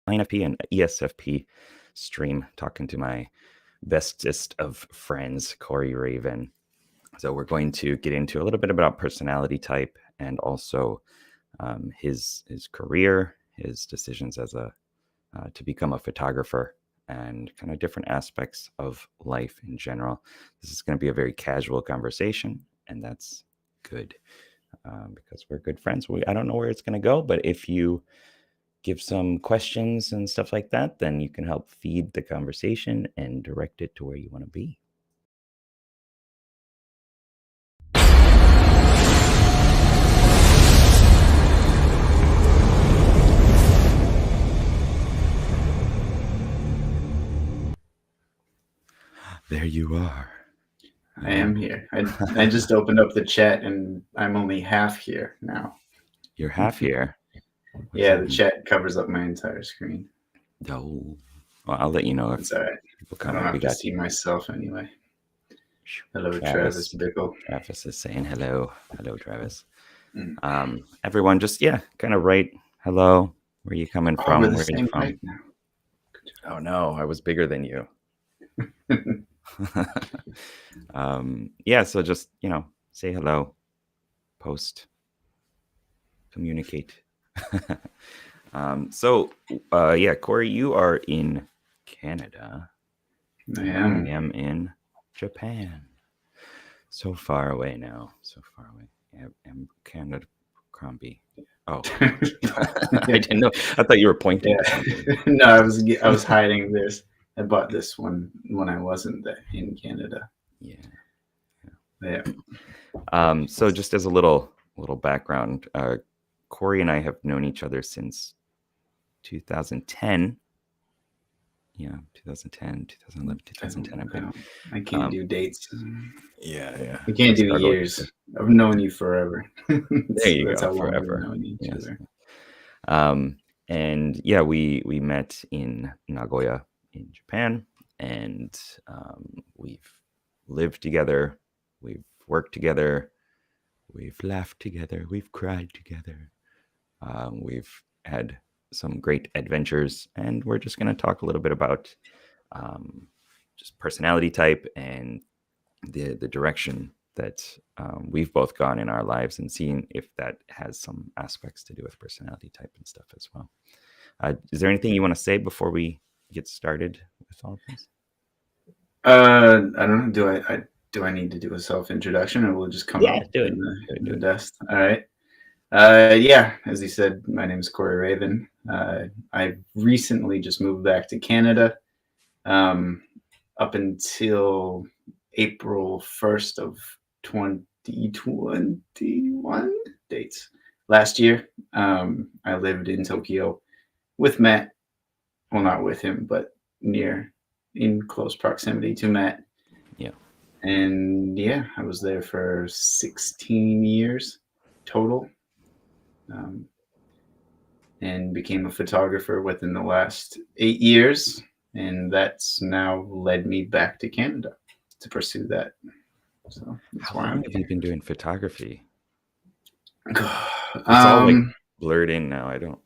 INFP and ESFP stream, talking to my bestest of friends, Corey Raven. So we're going to get into a little bit about personality type and also his career, his decisions as to become a photographer, and kind of different aspects of life in general. This is going to be a very casual conversation, and that's good because we're good friends. I don't know where it's going to go, but if you give some questions and stuff like that, then you can help feed the conversation and direct it to where you want to be. There you are. I am here. I just opened up the chat and I'm only half here now. You're half here. Yeah, the chat covers up my entire screen. No. Well, I'll let you know if It's all right. people I come don't in. have to see myself anyway. Hello, Travis Bickle. Travis is saying hello. Hello, Travis. Everyone just, kind of write hello. Where are you coming from? We're the Where are you same height from? now. Oh, no. I was bigger than you. So just, say hello, post, communicate. Corey, you are in Canada. I am. I am in Japan. So far away now. So far away. I'm Canada Crombie. Oh, I didn't know. I thought you were pointing. Yeah. No, I was hiding this. I bought this one when I wasn't there in Canada. Yeah. So just as a little background, Corey and I have known each other since 2010. 2010, 2011, 2010. I can't do dates. Yeah. I can't do years. I've known you forever. There you That's go. how long Forever. we've known each other. And we met in Nagoya in Japan, and we've lived together, we've worked together, we've laughed together, we've cried together, we've had some great adventures, and we're just going to talk a little bit about just personality type and the direction that we've both gone in our lives, and seeing if that has some aspects to do with personality type and stuff as well. Is there anything you want to say before we get started with all of this? I don't know. Do I need to do a self-introduction, or will it just come out do it. in the desk? All right. As you said, my name is Corey Raven. I recently just moved back to Canada. Up until April 1st of 2021 dates. Last year, I lived in Tokyo with Matt. Well, not with him, but in close proximity to Matt. Yeah. And I was there for 16 years total. And became a photographer within the last 8 years. And that's now led me back to Canada to pursue that. So how long have you been doing photography? It's all blurred in now. I don't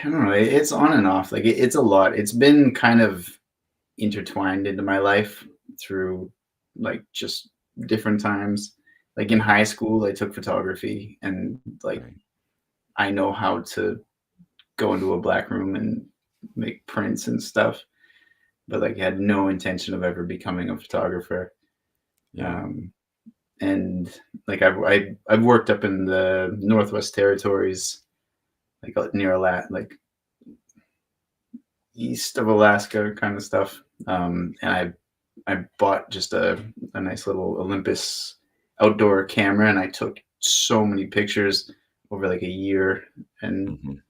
know. It's on and off. It's a lot. It's been kind of intertwined into my life through just different times. In high school, I took photography, and right. I know how to go into a black room and make prints and stuff, but I had no intention of ever becoming a photographer. And I've worked up in the Northwest Territories, near east of Alaska kind of stuff. And I bought just a nice little Olympus outdoor camera, and I took so many pictures over a year, and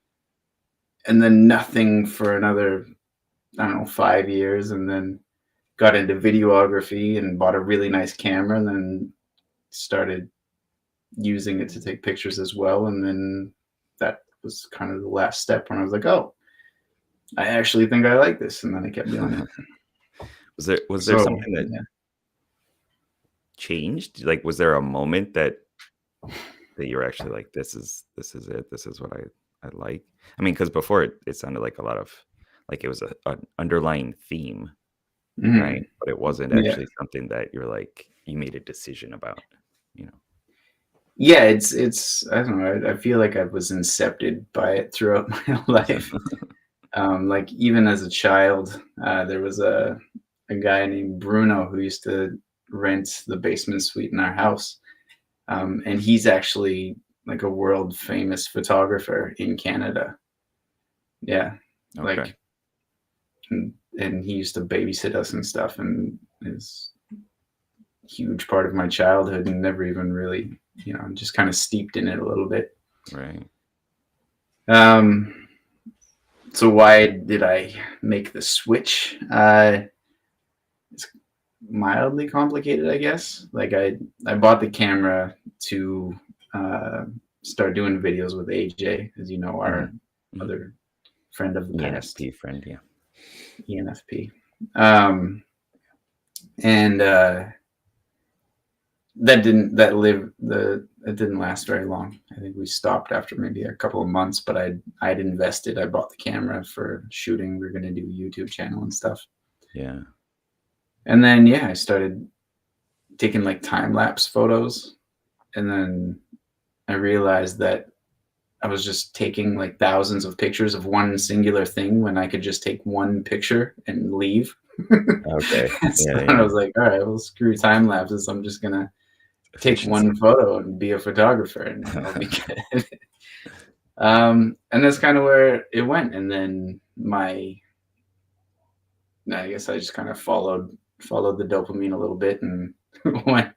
then nothing for another, 5 years, and then got into videography and bought a really nice camera, and then started using it to take pictures as well. And then that was kind of the last step when I was like, oh, I actually think I like this. And then I kept doing it. Was there something that changed? Was there a moment that you were actually like, this is it. This is what I like. I mean, because before it sounded like a lot of like it was an underlying theme, right? Mhm. But it wasn't Yeah. actually something that you're like you made a decision about, you know. Yeah, it's I don't know. I feel like I was incepted by it throughout my life. Like even as a child, there was a guy named Bruno who used to rent the basement suite in our house, and he's actually like a world famous photographer in Canada. Yeah, Okay. like and he used to babysit us and stuff, and is a huge part of my childhood, and never even really, just kind of steeped in it a little bit. Right. Um, so why did I make the switch? It's mildly complicated, I guess. Like I bought the camera to uh, start doing videos with AJ, as you know, Hmm. our other friend of the past, ENFP friend, yeah. ENFP. And it didn't last very long. I think we stopped after maybe a couple of months, but I'd invested. I bought the camera for shooting. We are going to do a YouTube channel and stuff. Yeah. And then yeah, I started taking like time lapse photos, and then I realized that I was just taking like thousands of pictures of one singular thing when I could just take one picture and leave. Okay. So Yeah, I yeah. was like, all right, well, screw time lapses. I'm just gonna take Efficiency. one photo and be a photographer, and it'll be good. And that's kind of where it went. And then I guess I just kind of followed the dopamine a little bit and went,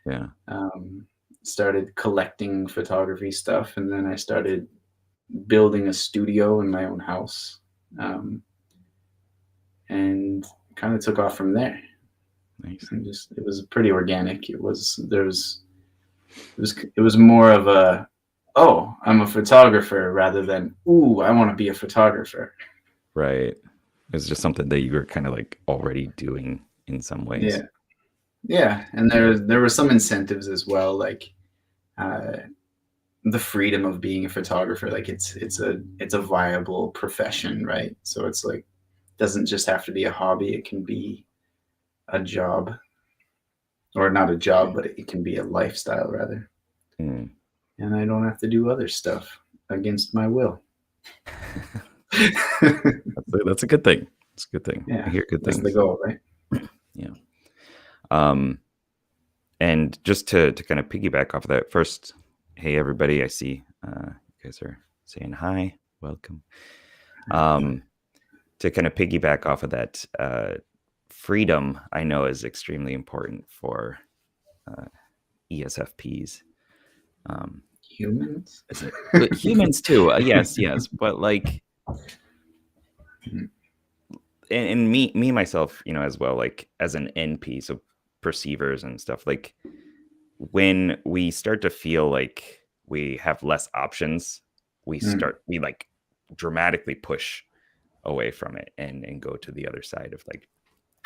Yeah. um, started collecting photography stuff, and then I started building a studio in my own house, and kind of took off from there. Nice. And just it was pretty organic. It was more of a, oh, I'm a photographer, rather than, ooh, I want to be a photographer. Right. It's just something that you were kind of like already doing in some ways. Yeah, yeah, and there were some incentives as well, like uh, the freedom of being a photographer. Like it's a viable profession, right? So it's like doesn't just have to be a hobby; it can be a job, or not a job, Right. but it can be a lifestyle rather. Mm. And I don't have to do other stuff against my will. That's a good thing. It's a good thing. I Yeah, hear good that's the things. goal, right? Yeah. Um, and just to kind of piggyback off of that, first, hey everybody, I see you guys are saying hi, welcome. To kind of piggyback off of that, freedom I know is extremely important for ESFPs. Humans. But humans too, yes, but like, and me myself, as well, like as an NP, so perceivers and stuff, like when we start to feel like we have less options, Mm, we like dramatically push away from it and go to the other side of like,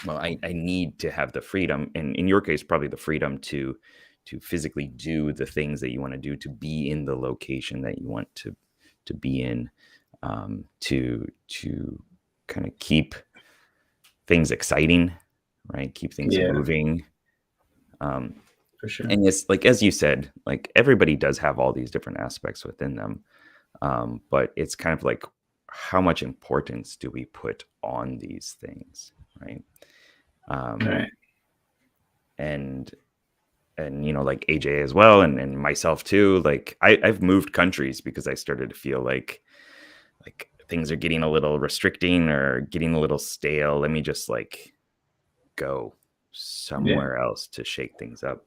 well, I need to have the freedom, and in your case probably the freedom to physically do the things that you want to do, to be in the location that you want to be in, to kind of keep things exciting, right? Keep things yeah, moving. um, for sure. and it's like, as you said, like everybody does have all these different aspects within them, but it's kind of like, how much importance do we put on these things, right? um, Right. and like AJ as well, and myself too, like I've moved countries because I started to feel like things are getting a little restricting or getting a little stale. Let me just like go Yeah. somewhere else to shake things up.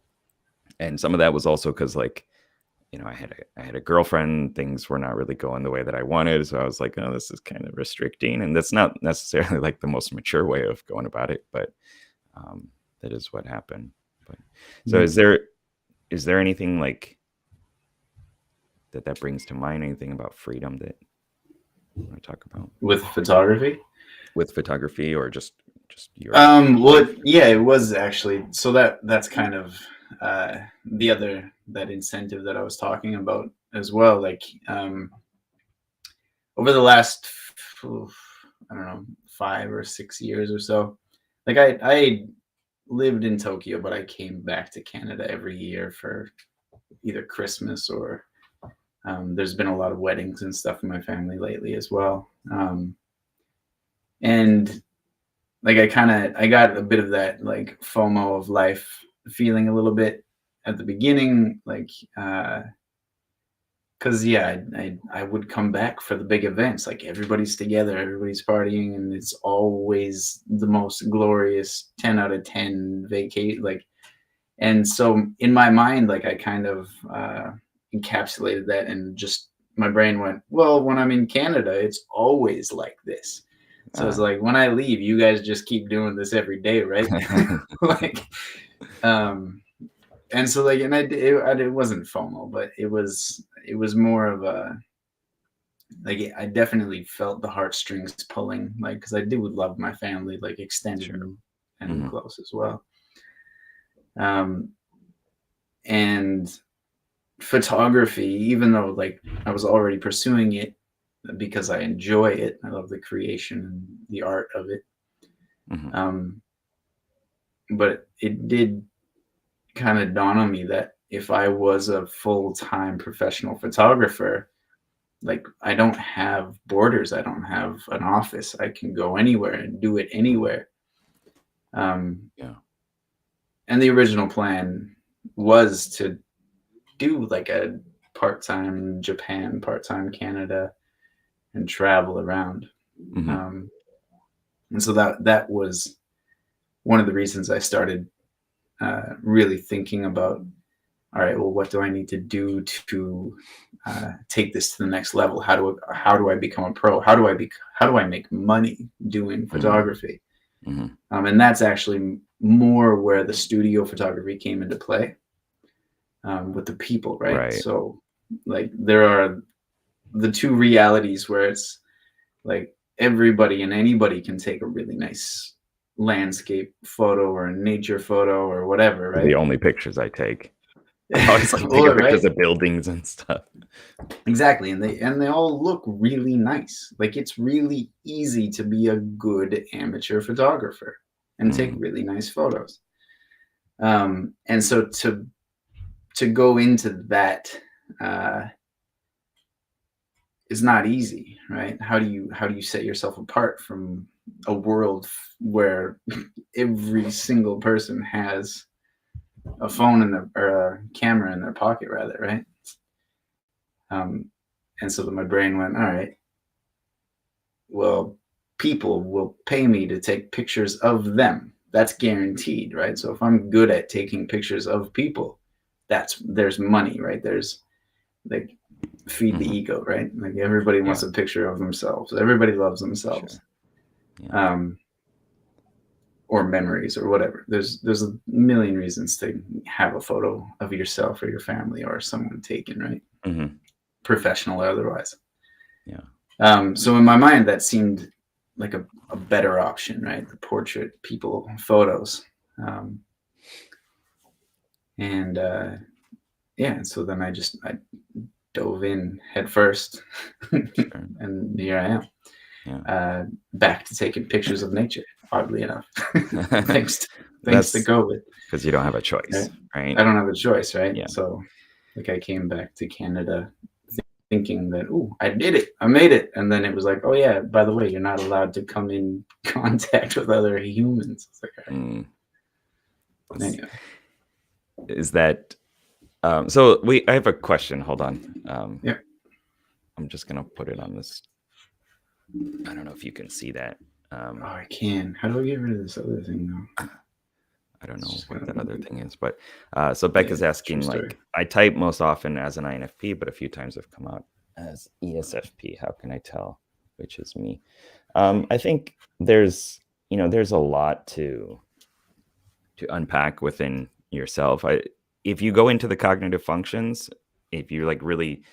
And some of that was also because like, I had a girlfriend, things were not really going the way that I wanted, so I was like, oh, this is kind of restricting, and that's not necessarily like the most mature way of going about it, but that is what happened. But so Mm. is there anything like that brings to mind, anything about freedom that you want to talk about With photography. with photography, or just your Well, life? yeah, it was actually. So that's kind of the other that incentive that I was talking about as well. Like, over the last, I don't know, 5 or 6 years or so. Like I lived in Tokyo, but I came back to Canada every year for either Christmas or there's been a lot of weddings and stuff in my family lately as well. And like I got a bit of that like FOMO of life feeling a little bit at the beginning, like because yeah, I would come back for the big events, like everybody's together, everybody's partying, and it's always the most glorious 10 out of 10 vacate like. And so in my mind, like I kind of encapsulated that, and just my brain went, well, when I'm in Canada, it's always like this. So it's like, when I leave, you guys just keep doing this every day, right? Like, and so like, and it wasn't FOMO, but it was more of a, like, I definitely felt the heartstrings pulling, like, because I do love my family, like extended and close as well. And photography, even though like I was already pursuing it because I enjoy it, I love the creation and the art of it. But it did kind of dawn on me that if I was a full-time professional photographer, like I don't have borders, I don't have an office, I can go anywhere and do it anywhere. And the original plan was to do like a part-time Japan, part-time Canada, and travel around. And so that was one of the reasons I started really thinking about, all right, well, what do I need to do to take this to the next level? How do I become a pro? How do I make money doing photography? And that's actually more where the studio photography came into play, with the people, right? So like there are the two realities where it's like everybody and anybody can take a really nice landscape photo or a nature photo or whatever, right? The only pictures I take. I always like taking pictures of buildings and stuff. Exactly. And they all look really nice. Like it's really easy to be a good amateur photographer and take really nice photos. And so to go into that is not easy, right? How do you set yourself apart from a world where every single person has a phone or a camera in their pocket, rather, right? And so my brain went, all right, well, people will pay me to take pictures of them. That's guaranteed, right? So if I'm good at taking pictures of people, there's money, right? There's like feed the ego, right? Like everybody wants a picture of themselves. Everybody loves themselves. Or memories or whatever. There's a million reasons to have a photo of yourself or your family or someone taken, right? Professional or otherwise. So in my mind, that seemed like a better option, right? The portrait people photos. And so then I dove in head first and here I am. Back to taking pictures of nature, oddly enough. thanks to COVID. Because you don't have a choice, right? I don't have a choice, right? So like I came back to Canada thinking that, oh, I did it, I made it. And then it was like, oh yeah, by the way, you're not allowed to come in contact with other humans. It's like, anyway. Is that so I have a question, hold on. I'm just gonna put it on this. I don't know if you can see that. I can. How do I get rid of this other thing though? I don't know what that other thing is, but so Becca's asking, like, I type most often as an INFP, but a few times have come out as ESFP. How can I tell which is me? I think there's a lot to unpack within yourself. If you go into the cognitive functions, if you like really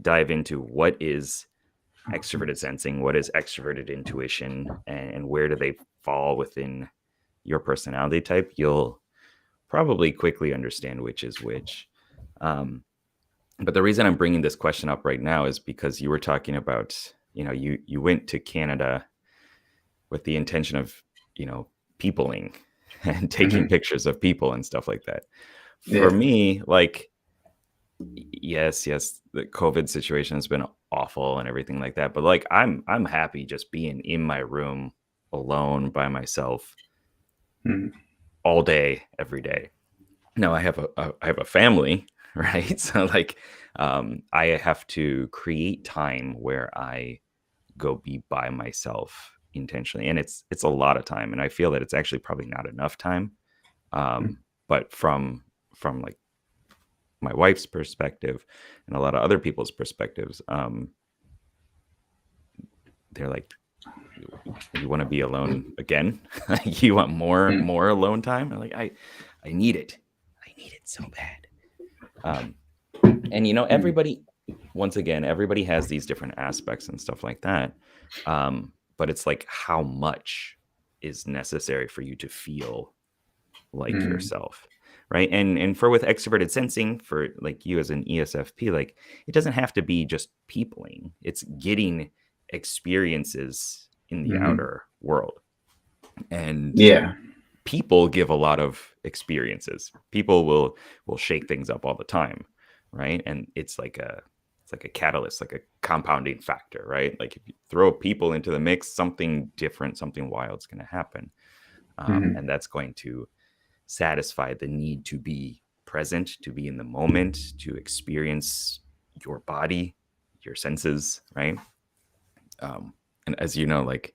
dive into what is extroverted sensing, what is extroverted intuition, and where do they fall within your personality type, you'll probably quickly understand which is which. But the reason I'm bringing this question up right now is because you were talking about you went to Canada with the intention of, peopling and taking pictures of people and stuff like that. For me, like, yes, the COVID situation has been awful and everything like that, but like I'm happy just being in my room alone by myself all day, every day. Now I have a family, right? So like I have to create time where I go be by myself intentionally, and it's a lot of time, and I feel that it's actually probably not enough time. But from like my wife's perspective and a lot of other people's perspectives, they're like, you want to be alone again? You want more alone time? I'm like, I need it. I need it so bad. And everybody, once again, everybody has these different aspects and stuff like that. But it's like, how much is necessary for you to feel like yourself, right? And for with extroverted sensing, for like you as an ESFP, like it doesn't have to be just peopling. It's getting experiences in the outer world. And people give a lot of experiences. People will shake things up all the time, right? And it's like a catalyst, like a compounding factor, right? Like if you throw people into the mix, something different, something wild is going to happen. And that's going to satisfy the need to be present, to be in the moment, to experience your body, your senses, right? And as you know, like,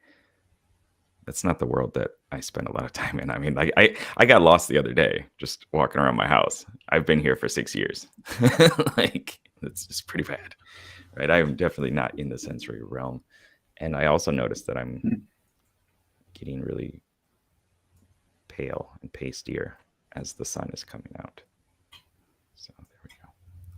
that's not the world that I spend a lot of time in. I mean, like I got lost the other day just walking around my house. I've been here for 6 years. Like, it's just pretty bad, right? I am definitely not in the sensory realm. And I also noticed that I'm getting really pale and pastier as the sun is coming out. So there we go.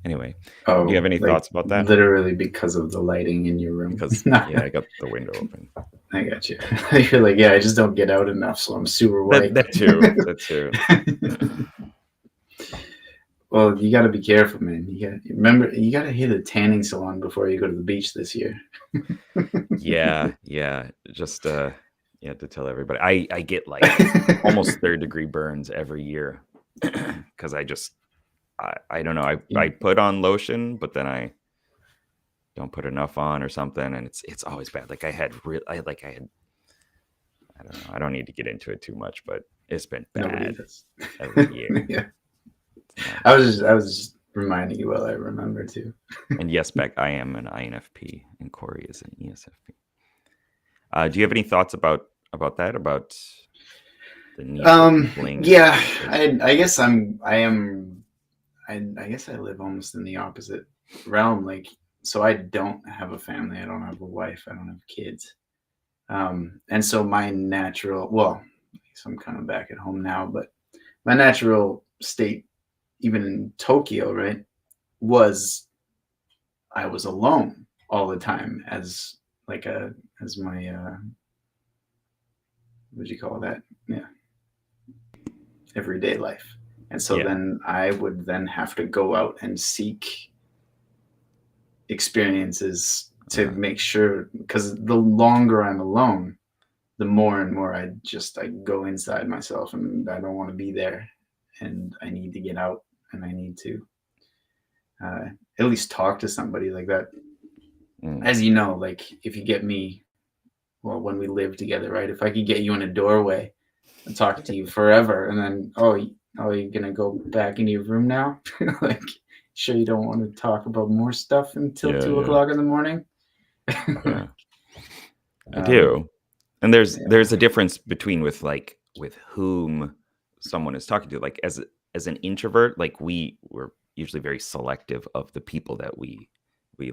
Anyway, do you have any thoughts about that? Literally because of the lighting in your room. Because I got the window open. I got you. You're like, I just don't get out enough, so I'm super white. That too. Well, you got to be careful, man. You got to hit a tanning salon before you go to the beach this year. Yeah. Just to tell everybody, I get like almost third-degree burns every year because I don't know. I put on lotion, but then I don't put enough on or something, and it's always bad. Like I don't know. I don't need to get into it too much, but it's been bad every year. Yeah. I was just reminding you while I remember too. And yes, Beck, I am an INFP, and Corey is an ESFP. Do you have any thoughts about that? About the need for yeah, I guess I guess I live almost in the opposite realm. Like, so I don't have a family. I don't have a wife. I don't have kids. And so my natural, well, so I'm kind of back at home now, but my natural state, even in Tokyo, right, was I was alone all the time as my what do you call that? Yeah, everyday life. And so then I would then have to go out and seek experiences to make sure, because the longer I'm alone, the more and more I go inside myself, and I don't want to be there, and I need to get out, and I need to at least talk to somebody like that. As you know, like if you get me, well, when we live together, right? If I could get you in a doorway and talk to you forever, and then you're gonna go back into your room now? Like, sure you don't want to talk about more stuff until 2 o'clock in the morning? I do. And there's a difference between with whom someone is talking to. Like as an introvert, like we're usually very selective of the people that we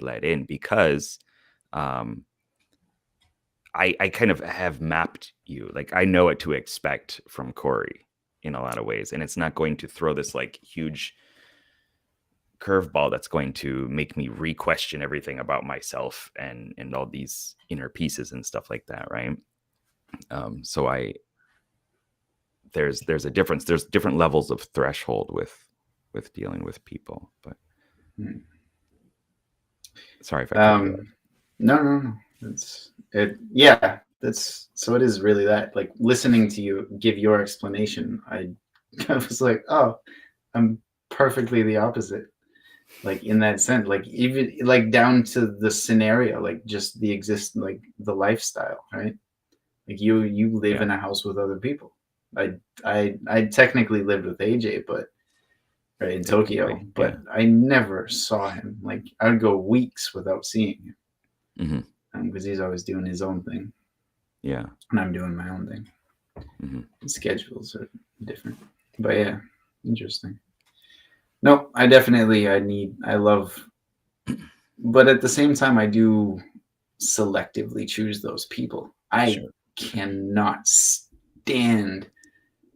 let in, because I kind of have mapped you. Like I know what to expect from Corey in a lot of ways, and it's not going to throw this like huge curveball that's going to make me re-question everything about myself and all these inner pieces and stuff like that, right? So there's a difference. There's different levels of threshold with dealing with people. But sorry if I cut you off. No. That's it. Yeah, that's so. It is really that. Like listening to you give your explanation, I was like, oh, I'm perfectly the opposite. Like in that sense, like even like down to the scenario, like just the like the lifestyle, right? Like you live Yeah, in a house with other people. I technically lived with AJ, but right in Tokyo, technically. but Yeah. I never saw him. Like I would go weeks without seeing him Hmm. because he's always doing his own thing Yeah. and I'm doing my own thing. Hmm. The schedules are different, but yeah, interesting. No, I love, but at the same time, I do selectively choose those people. I Sure. cannot stand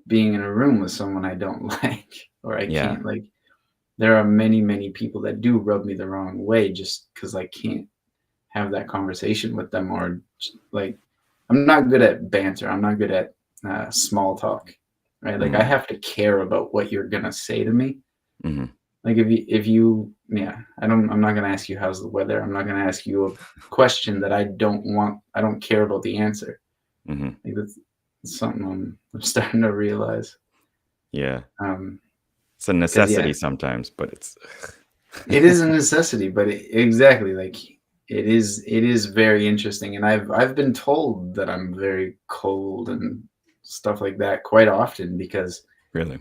being in a room with someone I don't like, or I Yeah. can't like. There are many, many people that do rub me the wrong way just because I can't have that conversation with them, or like I'm not good at banter. I'm not good at small talk, right? Like I Hmm. have to care about what you're gonna say to me. Hmm. Like if you, yeah, I'm not gonna ask you how's the weather. I'm not gonna ask you a question that I don't want. I don't care about the answer. Hmm. Like that's something I'm starting to realize. Yeah. Um, It's a because yeah, necessity sometimes, but it's it is a necessity, but exactly like it is very interesting, and I've been told that I'm very cold and stuff like that quite often because really.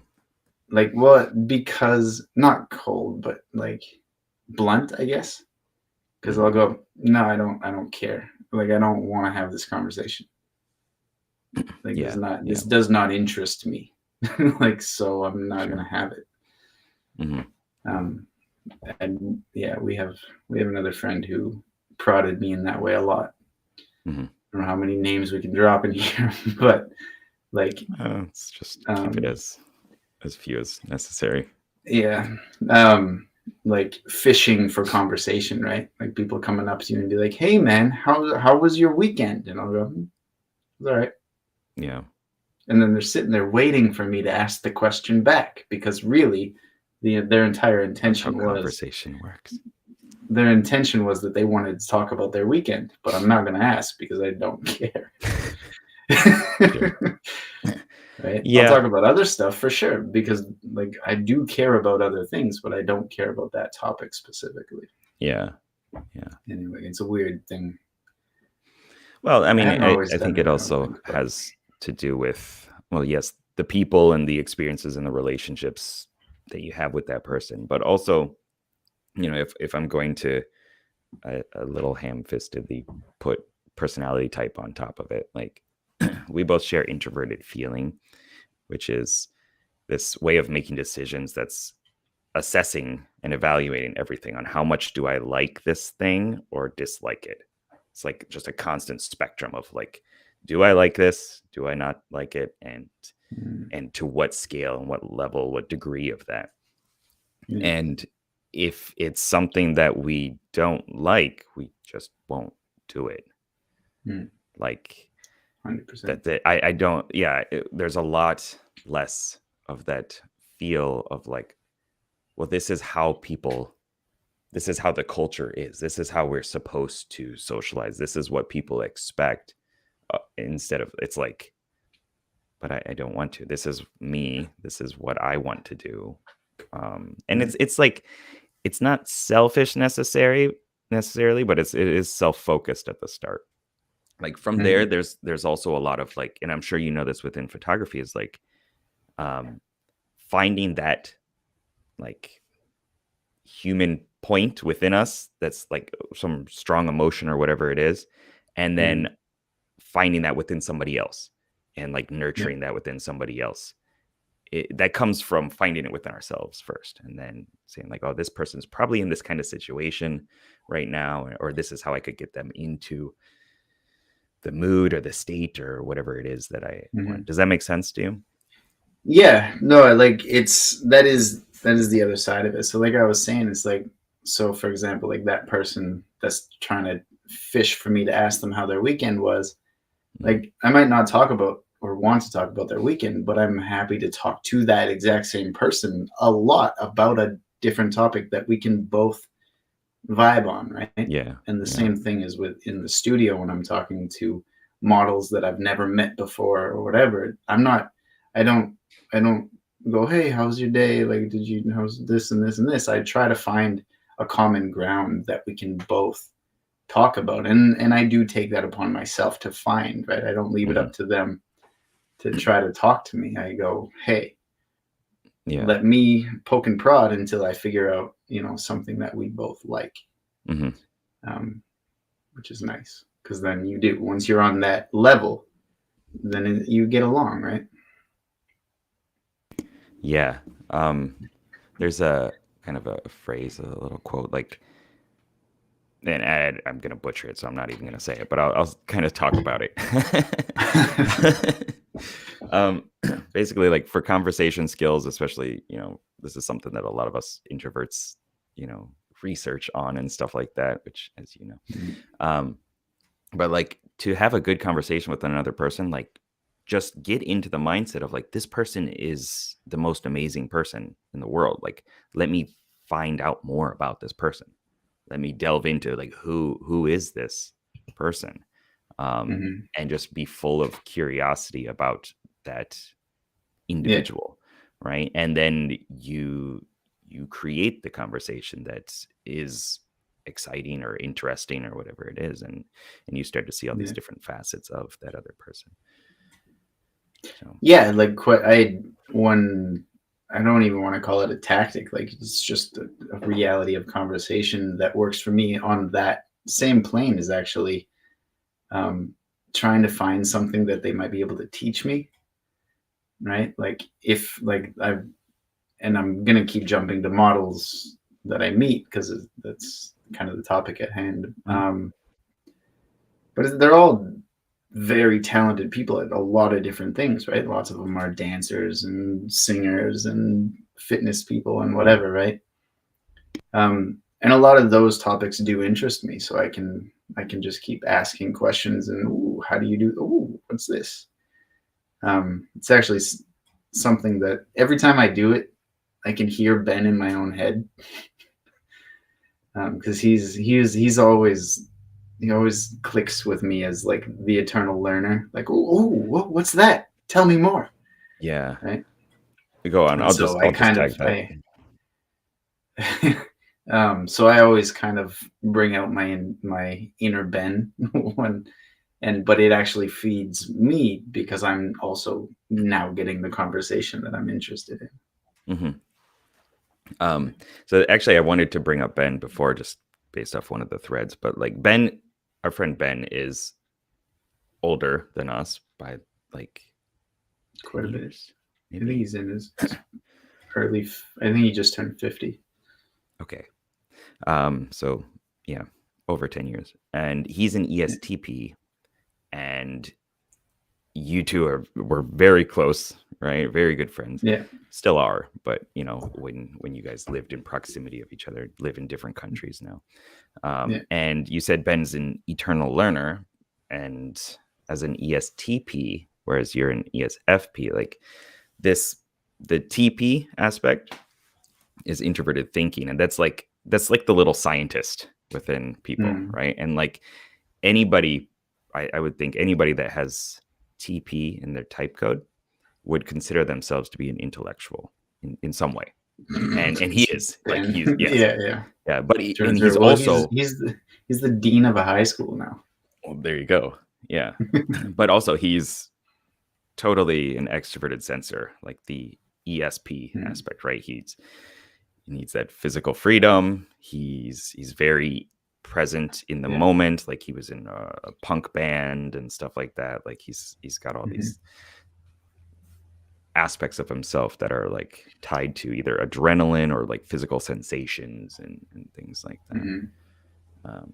like well because not cold but like blunt I guess because Hmm. I'll go no I don't care like I don't want to have this conversation like Yeah. this Yeah. does not interest me like so I'm not Sure. gonna have it. Hmm. Um, and yeah, we have another friend who prodded me in that way a lot. Hmm. I don't know how many names we can drop in here, but like, It's just keep it um, as few as necessary. yeah, um, like fishing for conversation, right? Like people coming up to you and be like, "Hey, man, how was your weekend?" And I'll go, "It's all right." Yeah. And then they're sitting there waiting for me to ask the question back because really, their entire That's how intention was conversation works. that they wanted to talk about their weekend, but I'm not going to ask because I don't care. Sure. Right? I'll Yeah. talk about other stuff for sure because like I do care about other things, but I don't care about that topic specifically. Yeah. Yeah. Anyway, it's a weird thing. Well, I I mean, haven't I always think done it it, I don't also think, but has to do with, well, yes, the people and the experiences and the relationships that you have with that person, but also, if I'm going to a little ham-fistedly put personality type on top of it, like we both share introverted feeling, which is this way of making decisions that's assessing and evaluating everything on how much do I like this thing or dislike it. It's like just a constant spectrum of like, do I like this? Do I not like it? mm, And to what scale and what level, what degree of that. yeah, And if it's something that we don't like, we just won't do it. mm, Like 100%. I don't, yeah, there's a lot less of that feel of like, well, this is how the culture is. This is how we're supposed to socialize. This is what people expect. Instead of it's like, but I don't want to. This is me. This is what I want to do. And Mm, it's like it's not selfish necessarily, but it is self focused at the start. Like from there, mm, there's also a lot of like, and I'm sure you know this within photography is like um, finding that like human point within us that's like some strong emotion or whatever it is, and then mm, finding that within somebody else and like yeah, nurturing that within somebody else. That comes from finding it within ourselves first and then saying like, oh, this person's probably in this kind of situation right now, or this is how I could get them into the mood or the state or whatever it is that I mhm. want. Does that make sense to you? Yeah, no, like it's that is the other side of it. So like I was saying, it's like so for example, like that person that's trying to fish for me to ask them how their weekend was, Mm, like I might not talk about or want to talk about their weekend, but I'm happy to talk to that exact same person a lot about a different topic that we can both vibe on, right? Yeah. And the Yeah. same thing is with in the studio when I'm talking to models that I've never met before or whatever. I don't go, hey, how's your day? Like, how's this and this and this? I try to find a common ground that we can both talk about. And I do take that upon myself to find, right? I don't leave it Mhm. up to them to try to talk to me. I go, hey, Yeah. let me poke and prod until I figure out, something that we both like, Hmm. which is nice. Because then you do, once you're on that level, then you get along, right? Yeah. There's a kind of a phrase, a little quote, like, and I'm gonna butcher it, so I'm not even gonna say it, but I'll kind of talk about it. um, Basically, like for conversation skills, especially, this is something that a lot of us introverts, research on and stuff like that, which, as you know, um, but like to have a good conversation with another person, like just get into the mindset of like this person is the most amazing person in the world. Like, let me find out more about this person. Let me delve into like who is this person, Mhm. and just be full of curiosity about that Yeah, individual, right? And then you create the conversation that is exciting or interesting or whatever it is, and you start to see all these yeah, different facets of that other person. So yeah. Like one. I don't even want to call it a tactic. Like it's just a reality of conversation that works for me on that same plane is actually um, trying to find something that they might be able to teach me, right? Like if like I'm gonna keep jumping to models that I meet because that's kind of the topic at hand. mhm. But they're all very talented people at a lot of different things, right? Lots of them are dancers and singers and fitness people and whatever, right? And a lot of those topics do interest me, so I can just keep asking questions and ooh, how do you do? Ooh, what's this? It's actually something that every time I do it, I can hear Ben in my own head because he always clicks with me as like the eternal learner. Like, ooh, what's that? Tell me more, Yeah, right? go on. And so I I'll just kind tag of that. so I always kind of bring out my inner Ben when but it actually feeds me because I'm also now getting the conversation that I'm interested in. Hmm. So actually, I wanted to bring up Ben before, just based off one of the threads, but like Ben, our friend Ben, is older than us by like Quite 10 a bit. years, I think maybe. he's in his early. I think he just turned 50. Okay. So yeah, over 10 years. And he's an Yeah. ESTP, and you two were very close, right? Very good friends. Yeah. Still are, but when you guys lived in proximity of each other, live in different countries now. Yeah. And you said Ben's an eternal learner, and as an ESTP, whereas you're an ESFP, like this, the TP aspect is introverted thinking, and that's like the little scientist within people, Mm. right? And like anybody, I would think anybody that has TP in their type code would consider themselves to be an intellectual in some way, and he is like Ben. he's yes, Yeah. Yeah. yeah, but and Turns he's out. Well, he's also, he's the dean of a high school now. well, there you go, yeah, but also he's totally an extroverted sensor, like the ESP Mm. aspect, right? He needs that physical freedom. He's very present in the Yeah. moment. Like he was in a punk band and stuff like that. Like he's got all Hmm. these aspects of himself that are like tied to either adrenaline or like physical sensations and things like that. Hmm. Um,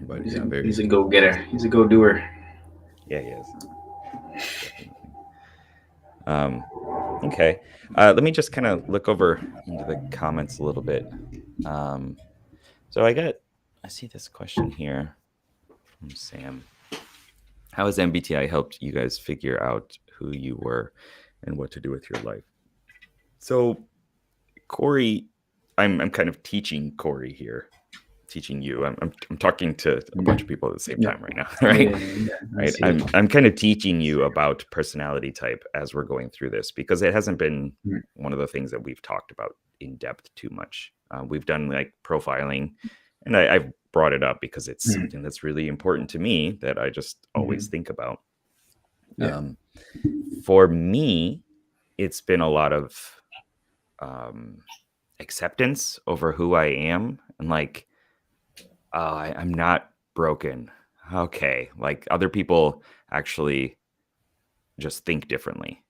but He's yeah, a very, he's a go getter. He's a go doer. yeah, he is definitely. Um, okay, let me just kind of look over into the comments a little bit. Um, so I see this question here from Sam. How has MBTI helped you guys figure out who you were and what to do with your life? So Corey, I'm kind of teaching Corey here. teaching you. I'm talking to a bunch of people at the same Yeah. time right now, right? I Right. see. I'm kind of teaching you about personality type as we're going through this, because it hasn't been Mm. one of the things that we've talked about in depth too much. We've done like profiling, and I've brought it up because it's Mm. something that's really important to me that I just always think about. Yeah. For me, it's been a lot of acceptance over who I am, and like, I'm not broken. Okay, like other people actually just think differently,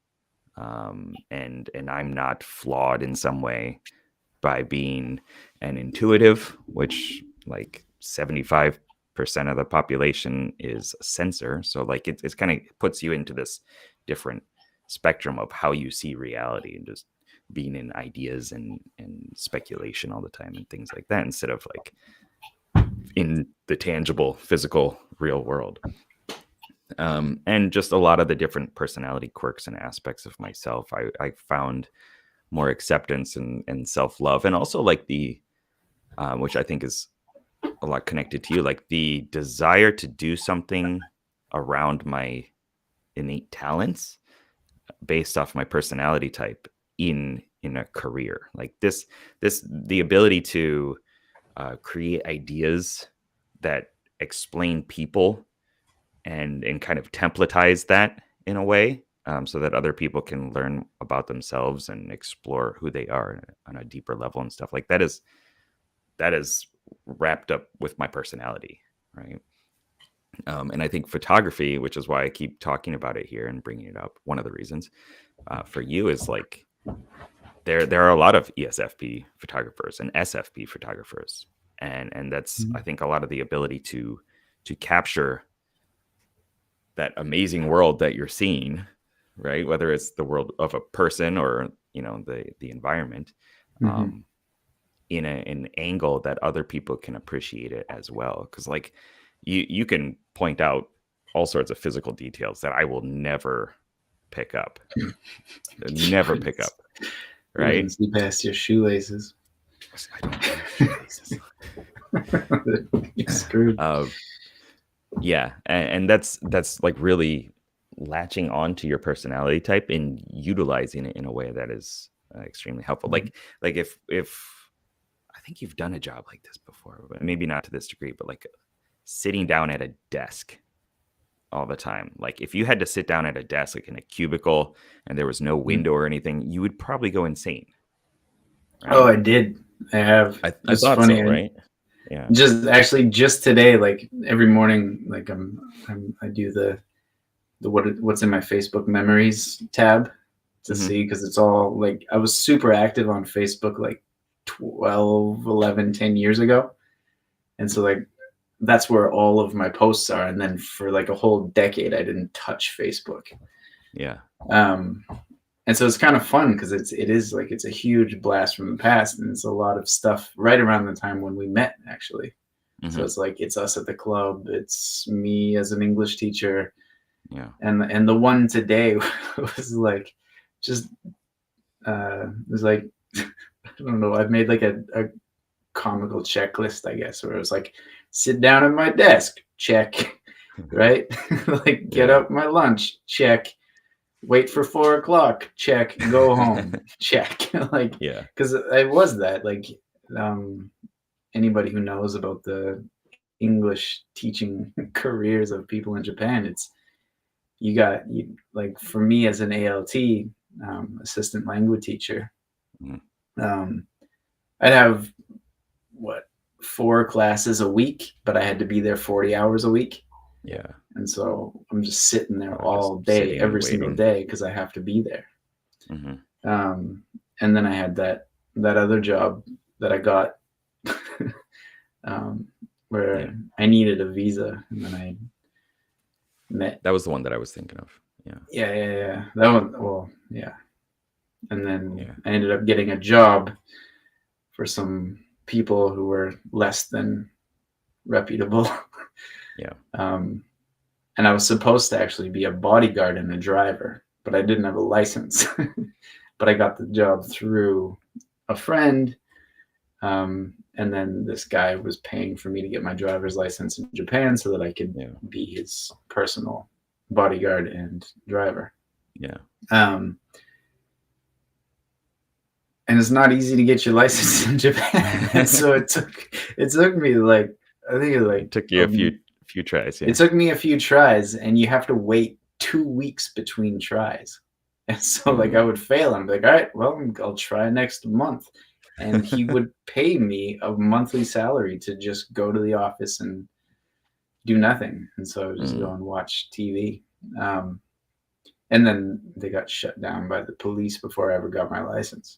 and I'm not flawed in some way by being an intuitive, which like 75% of the population is a sensor. So like it's kind of puts you into this different spectrum of how you see reality, and just being in ideas and speculation all the time and things like that, instead of like in the tangible, physical, real world. And just a lot of the different personality quirks and aspects of myself, I found more acceptance and self-love, and also like the which I think is a lot connected to you, like the desire to do something around my innate talents based off my personality type in a career like this. The ability to create ideas that explain people, and kind of templatize that in a way, so that other people can learn about themselves and explore who they are on a deeper level and stuff like that is wrapped up with my personality, right? And I think photography, which is why I keep talking about it here and bringing it up, one of the reasons for you is like there are a lot of ESFP photographers and SFP photographers, and that's I think a lot of the ability to capture that amazing world that you're seeing, right? Whether it's the world of a person or the environment, in an angle that other people can appreciate it as well. Because like you can point out all sorts of physical details that I will never pick up, right? See past your shoelaces. I don't wear shoelaces. You're screwed. Yeah, and that's like really latching on to your personality type and utilizing it in a way that is extremely helpful. Like if I think you've done a job like this before, but maybe not to this degree, but like sitting down at a desk all the time. Like if you had to sit down at a desk, like in a cubicle, and there was no window or anything, you would probably go insane. Right? Oh, I did. I have. I thought funny, so, right? Yeah. Just today, like every morning, like I do the what's in my Facebook memories tab to see, because it's all like I was super active on Facebook like 12, 11, 10 years ago. And so like that's where all of my posts are. And then for like a whole decade, I didn't touch Facebook. Yeah. And so it's kind of fun because it is like it's a huge blast from the past, and it's a lot of stuff right around the time when we met, actually. So it's like it's us at the club, it's me as an English teacher, and the one today was like just it was like I don't know, I've made like a comical checklist, I guess, where it was like sit down at my desk, check, right? Like get up my lunch, check. Wait for 4 o'clock, check. Go home, check. Like, because I was that. Like, anybody who knows about the English teaching careers of people in Japan, it's like for me as an ALT, assistant language teacher, I'd have 4 classes a week, but I had to be there 40 hours a week. Yeah. And so I'm just sitting there all day, every single day, because I have to be there. And then I had that other job that I got where I needed a visa, and then I met. That was the one that I was thinking of. Yeah. That one. Well, yeah. And then I ended up getting a job for some people who were less than reputable. And I was supposed to actually be a bodyguard and a driver, but I didn't have a license. But I got the job through a friend And then this guy was paying for me to get my driver's license in Japan so that I could be his personal bodyguard and driver. Yeah. And it's not easy to get your license in Japan. And so it took me like, I think it took you a few tries. Yeah. It took me a few tries, and you have to wait 2 weeks between tries. And so like I would fail. I'm like, all right, well, I'll try next month. And he would pay me a monthly salary to just go to the office and do nothing. And so I would just go and watch TV. And then they got shut down by the police before I ever got my license.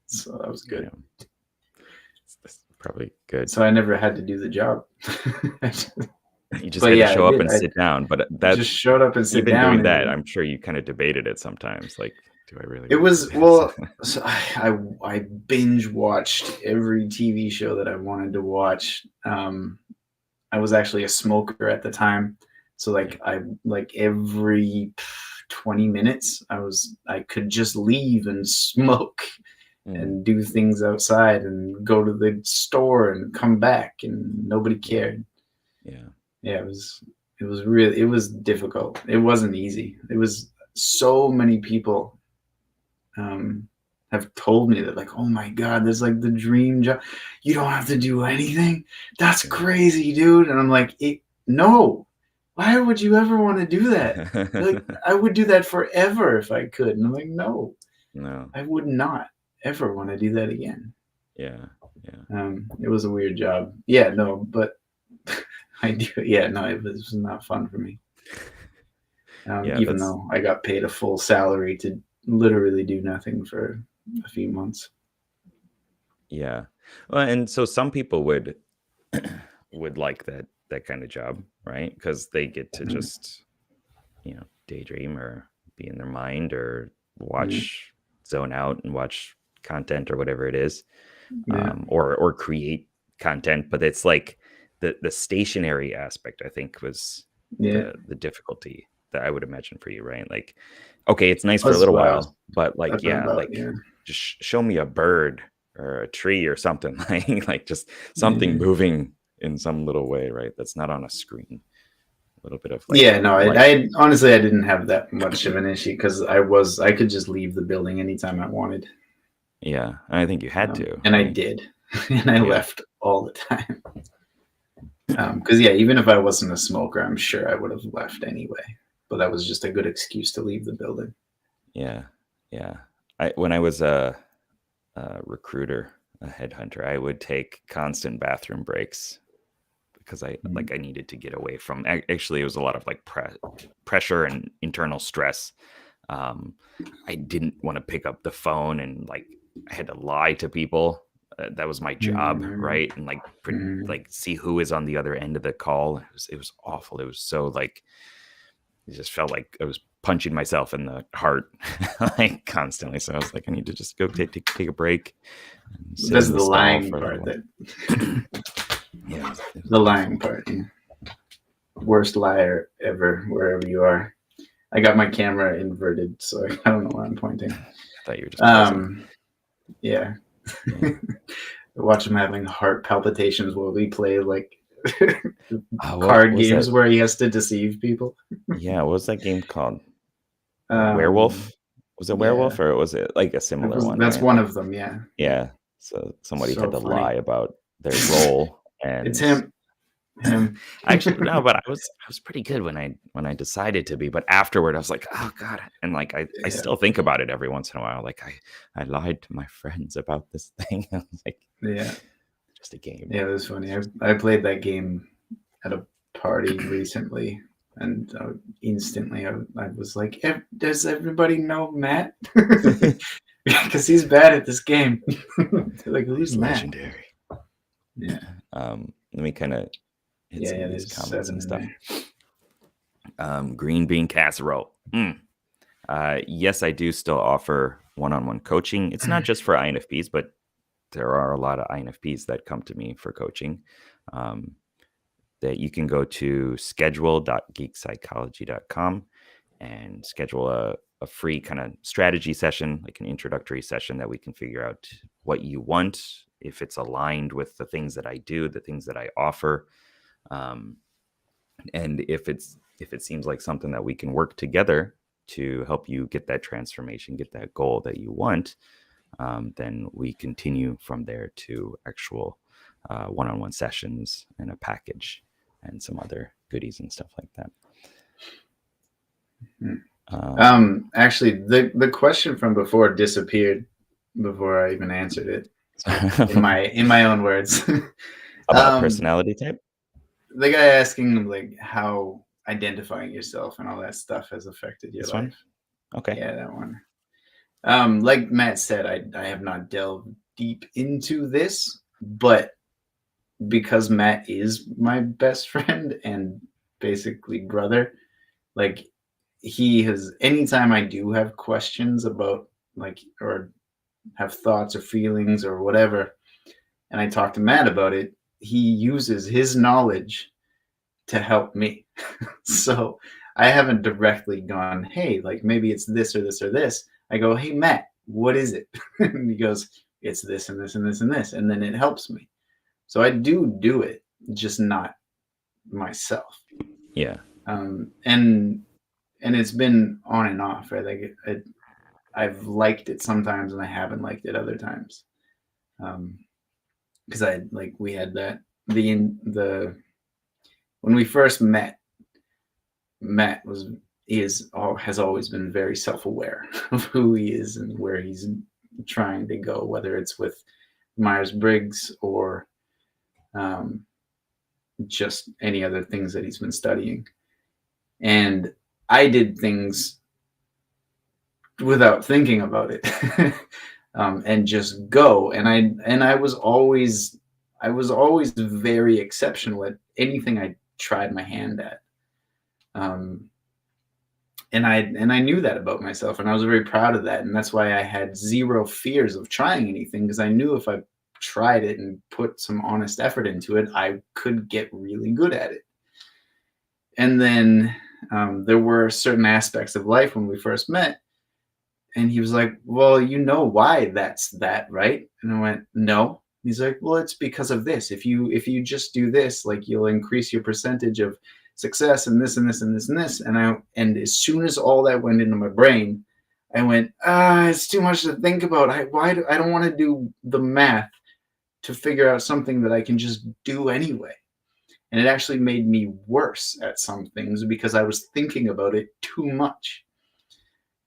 So that was good. Yeah. That's probably good. So I never had to do the job. You just had to show up and sit down. But that just showed up and sit even down. Doing that, I'm sure you kind of debated it sometimes. Like, do I really? It was well. So I binge watched every TV show that I wanted to watch. I was actually a smoker at the time, so like every 20 minutes I could just leave and smoke and do things outside and go to the store and come back, and nobody cared. Yeah, it was difficult. It wasn't easy. It was so many people have told me that, like, oh my God, that's like the dream job. You don't have to do anything. That's crazy, dude. And I'm like, no, why would you ever want to do that? Like, I would do that forever if I could. And I'm like, no, I would not ever want to do that again. Yeah. It was a weird job. Yeah, no, but I do. Yeah, no, it was not fun for me. Even though I got paid a full salary to literally do nothing for a few months. Yeah. Well, and so some people would like that kind of job, right? Because they get to just, daydream or be in their mind or watch, zone out and watch content or whatever it is, or create content. But it's like the stationary aspect, I think, was the difficulty that I would imagine for you, right? Like, okay, it's nice for a little while, but like, just show me a bird or a tree or something, like just something moving in some little way, right? That's not on a screen. A little bit of like, I honestly, I didn't have that much of an issue because I could just leave the building anytime I wanted. Yeah, I think you had to, and I did, and I left all the time. Because even if I wasn't a smoker, I'm sure I would have left anyway. But that was just a good excuse to leave the building. Yeah. When I was a recruiter, a headhunter, I would take constant bathroom breaks because I needed to get away from. Actually, it was a lot of like pressure and internal stress. I didn't want to pick up the phone, and like I had to lie to people. That was my job, right? And like see who is on the other end of the call. It was awful. It was so like, it just felt like I was punching myself in the heart like constantly. So I was like, I need to just go take a break. That's the lying part. The lying part. Yeah. Worst liar ever, wherever you are. I got my camera inverted, so I don't know where I'm pointing. I thought you were just yeah. Watch him having heart palpitations while we play like card games where he has to deceive people. Yeah, what was that game called? Werewolf? Was it Werewolf or was it like a similar one? That's one of them, yeah. Yeah. So somebody had to lie about their role, and it's him. Actually, no, but I was pretty good when I decided to be, but afterward I was like, oh God, and like I still think about it every once in a while. Like I lied to my friends about this thing. I was like, just a game. Yeah, it was funny. I played that game at a party recently, and instantly I was like, does everybody know Matt? Because he's bad at this game. Like, who's Matt? Legendary. Yeah. Let me kind of hit some of these comments and stuff. Green bean casserole. Yes, I do still offer one-on-one coaching. It's not just for INFPs, but there are a lot of INFPs that come to me for coaching. That you can go to schedule.geekpsychology.com and schedule a free kind of strategy session, like an introductory session that we can figure out what you want if it's aligned with the things that I do, the things that I offer, and if it seems like something that we can work together to help you get that transformation, get that goal that you want, then we continue from there to actual one-on-one sessions and a package and some other goodies and stuff like that. Actually, the question from before disappeared before I even answered it. So in my own words. About personality type? The guy asking like how identifying yourself and all that stuff has affected your This life. one? Okay. Yeah, that one. Like Matt said, I have not delved deep into this, but because Matt is my best friend and basically brother, like he has, anytime I do have questions about like, or have thoughts or feelings or whatever, and I talk to Matt about it, he uses his knowledge to help me. So I haven't directly gone, hey, like maybe it's this or this or this. I go, hey, Matt, what is it? And he goes, it's this and this and this and this. And then it helps me. So I do it, just not myself. Yeah. And it's been on and off. Right? Like I've liked it sometimes and I haven't liked it other times. Because we had that when we first met, Matt has always been very self-aware of who he is and where he's trying to go, whether it's with Myers-Briggs or just any other things that he's been studying. And I did things without thinking about it and just go. And I was always very exceptional at anything I tried my hand at. And I knew that about myself, and I was very proud of that. And that's why I had zero fears of trying anything, because I knew if I tried it and put some honest effort into it, I could get really good at it. And then there were certain aspects of life when we first met, and he was like, well, you know why that's that, right? And I went, no. He's like, well, it's because of this. If you just do this, like you'll increase your percentage of success and this and this and this and this. And as soon as all that went into my brain, I went, it's too much to think about. I don't want to do the math to figure out something that I can just do anyway. And it actually made me worse at some things because I was thinking about it too much.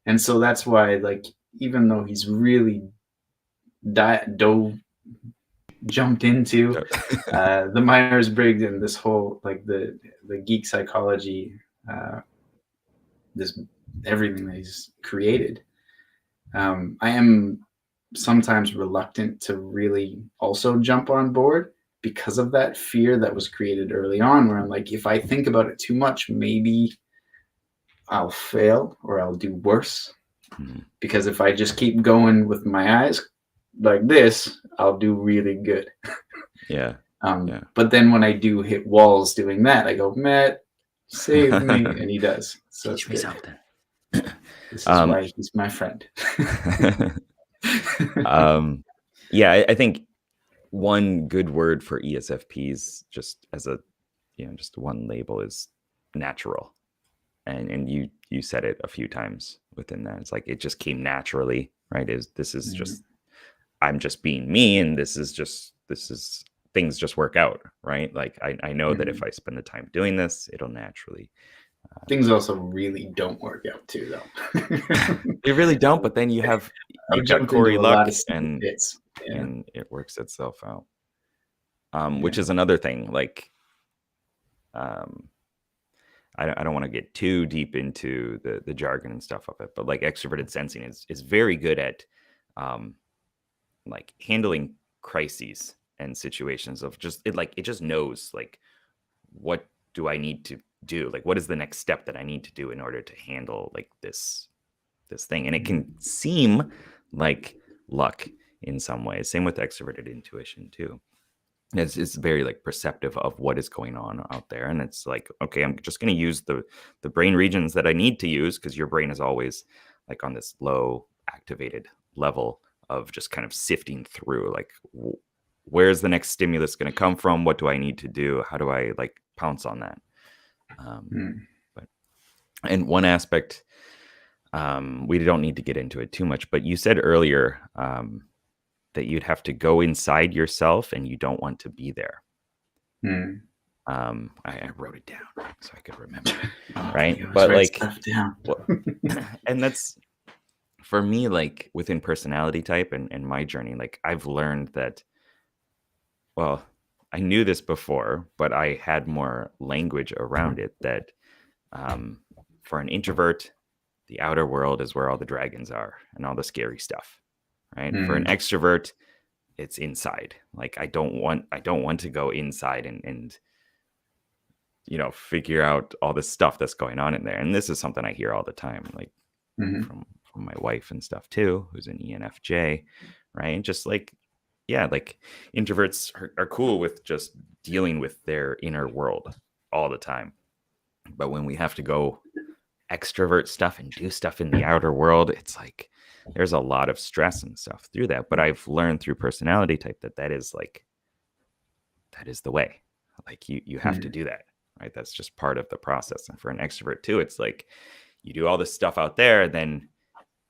And so that's why, like, even though he's really jumped into the Myers-Briggs and this whole, like, the Geek Psychology, this everything that he's created, I am sometimes reluctant to really also jump on board because of that fear that was created early on, where I'm like, if I think about it too much, maybe I'll fail or I'll do worse. Mm-hmm. Because if I just keep going with my eyes like this, I'll do really good. Yeah. But then when I do hit walls doing that, I go, Matt, save me. And he does. So teach me something. This is why he's my friend. Yeah, I think one good word for ESFPs, just as a, just one label, is natural. And you said it a few times within that. It's like it just came naturally, right? This is just, I'm just being me, and this is things just work out, right? Like I know that if I spend the time doing this, it'll naturally. Things also really don't work out too, though. They really don't. But then you've got Corey Luck, and it works itself out. Which is another thing. Like, I don't want to get too deep into the jargon and stuff of it, but like extroverted sensing is very good at like handling crises and situations of just it just knows, like, what do I need to do? Like, what is the next step that I need to do in order to handle like this thing? And it can seem like luck in some ways. Same with extroverted intuition too. It's very like perceptive of what is going on out there. And it's like, okay, I'm just going to use the brain regions that I need to use, because your brain is always like on this low activated level of just kind of sifting through, like, where's the next stimulus going to come from? What do I need to do? How do I like pounce on that? But and one aspect, we don't need to get into it too much, but you said earlier that you'd have to go inside yourself and you don't want to be there. I wrote it down so I could remember, right? But like, down. well, and that's for me, like within personality type and my journey, like I've learned that, well, I knew this before, but I had more language around it that for an introvert, the outer world is where all the dragons are and all the scary stuff, right? For an extrovert, it's inside. Like I don't want to go inside and figure out all this stuff that's going on in there. And this is something I hear all the time, like from my wife and stuff too, who's an ENFJ, right? And just like, yeah, like introverts are cool with just dealing with their inner world all the time. But when we have to go extrovert stuff and do stuff in the outer world, it's like there's a lot of stress and stuff through that. But I've learned through personality type that is the way. Like you have to do that, right? That's just part of the process. And for an extrovert too, it's like you do all this stuff out there, then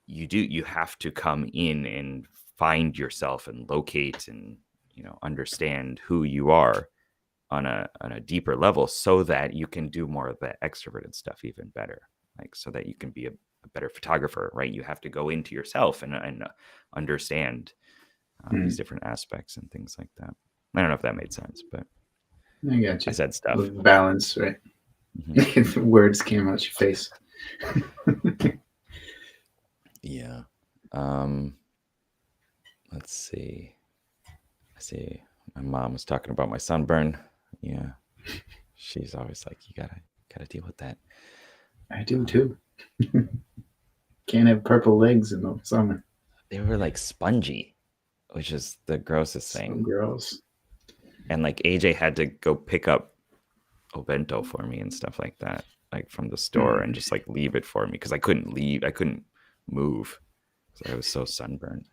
you have to come in and find yourself and locate and understand who you are on a deeper level, so that you can do more of the extroverted stuff even better, like so that you can be a better photographer, right? You have to go into yourself and understand these different aspects and things like that. I don't know if that made sense, but I got you. I said stuff. With balance, right? Words came out your face. Yeah. Let's see. I see. My mom was talking about my sunburn. Yeah. She's always like, you gotta deal with that. I do too. Can't have purple legs in the summer. They were like spongy, which is the grossest thing. So gross. And like AJ had to go pick up Obento for me and stuff like that, like from the store, and just like leave it for me because I couldn't leave. I couldn't move because I was so sunburned.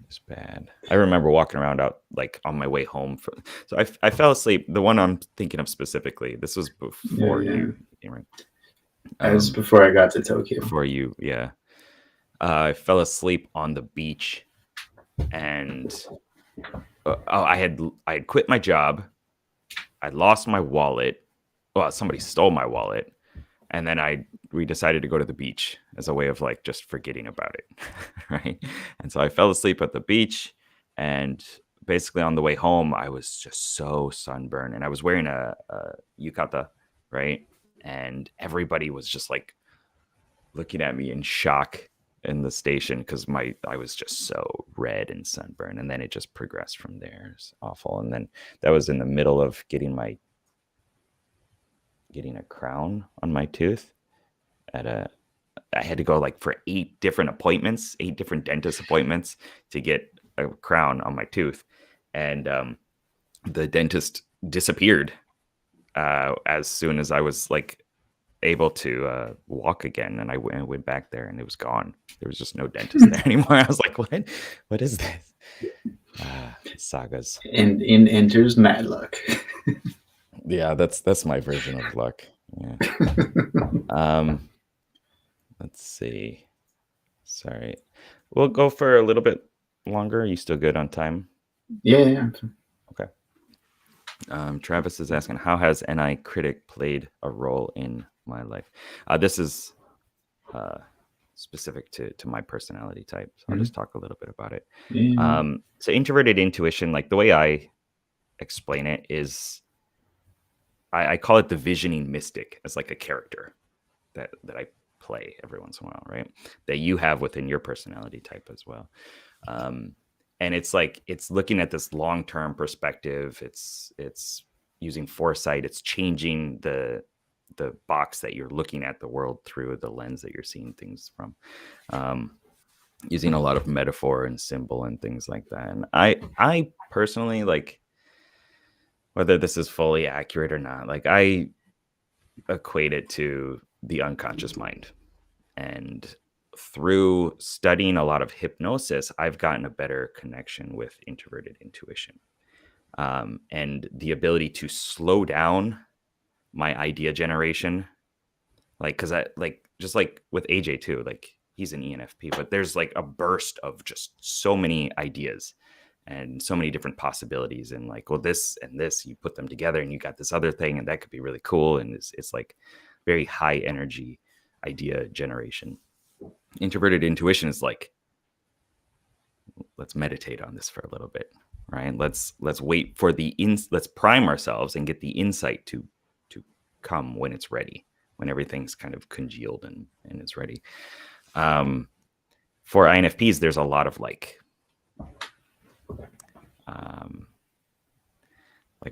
It was bad. I remember walking around out like on my way home. So I fell asleep. The one I'm thinking of specifically, this was before you came, right? That was before I got to Tokyo. Before you, yeah. I fell asleep on the beach, and I had quit my job. I lost my wallet. Well, somebody stole my wallet, and then we decided to go to the beach as a way of like just forgetting about it, right? And so I fell asleep at the beach, and basically on the way home, I was just so sunburned, and I was wearing a yukata, right? And everybody was just like looking at me in shock in the station because I was just so red and sunburned. And then it just progressed from there. It's awful. And then that was in the middle of getting a crown on my tooth I had to go like for 8 different dentist appointments to get a crown on my tooth. And the dentist disappeared as soon as I was like able to walk again, and I went back there, and it was gone. There was just no dentist there anymore. I was like, what is this? Sagas. And in enters Matlock. Yeah, that's my version of luck. Yeah. Let's see. Sorry, we'll go for a little bit longer. Are you still good on time? Yeah. Okay. Travis is asking, how has NI critic played a role in my life? This is specific to my personality type, so I'll just talk a little bit about it. So introverted intuition, like the way I explain it is I call it the visioning mystic, as like a character that I play every once in a while, right? That you have within your personality type as well. And it's like, it's looking at this long-term perspective. It's using foresight. It's changing the box that you're looking at the world through, the lens that you're seeing things from, using a lot of metaphor and symbol and things like that. And I personally, like, whether this is fully accurate or not, like I equate it to the unconscious mind. And through studying a lot of hypnosis, I've gotten a better connection with introverted intuition, and the ability to slow down my idea generation. Like, because I like, just like with AJ too, like he's an ENFP, but there's like a burst of just so many ideas and so many different possibilities, and like, well, this and this, you put them together and you got this other thing, and that could be really cool. And it's like very high energy idea generation. Introverted intuition is like, let's meditate on this for a little bit, right? Let's wait for let's prime ourselves and get the insight to come when it's ready, when everything's kind of congealed and is ready. For INFPs, there's a lot of like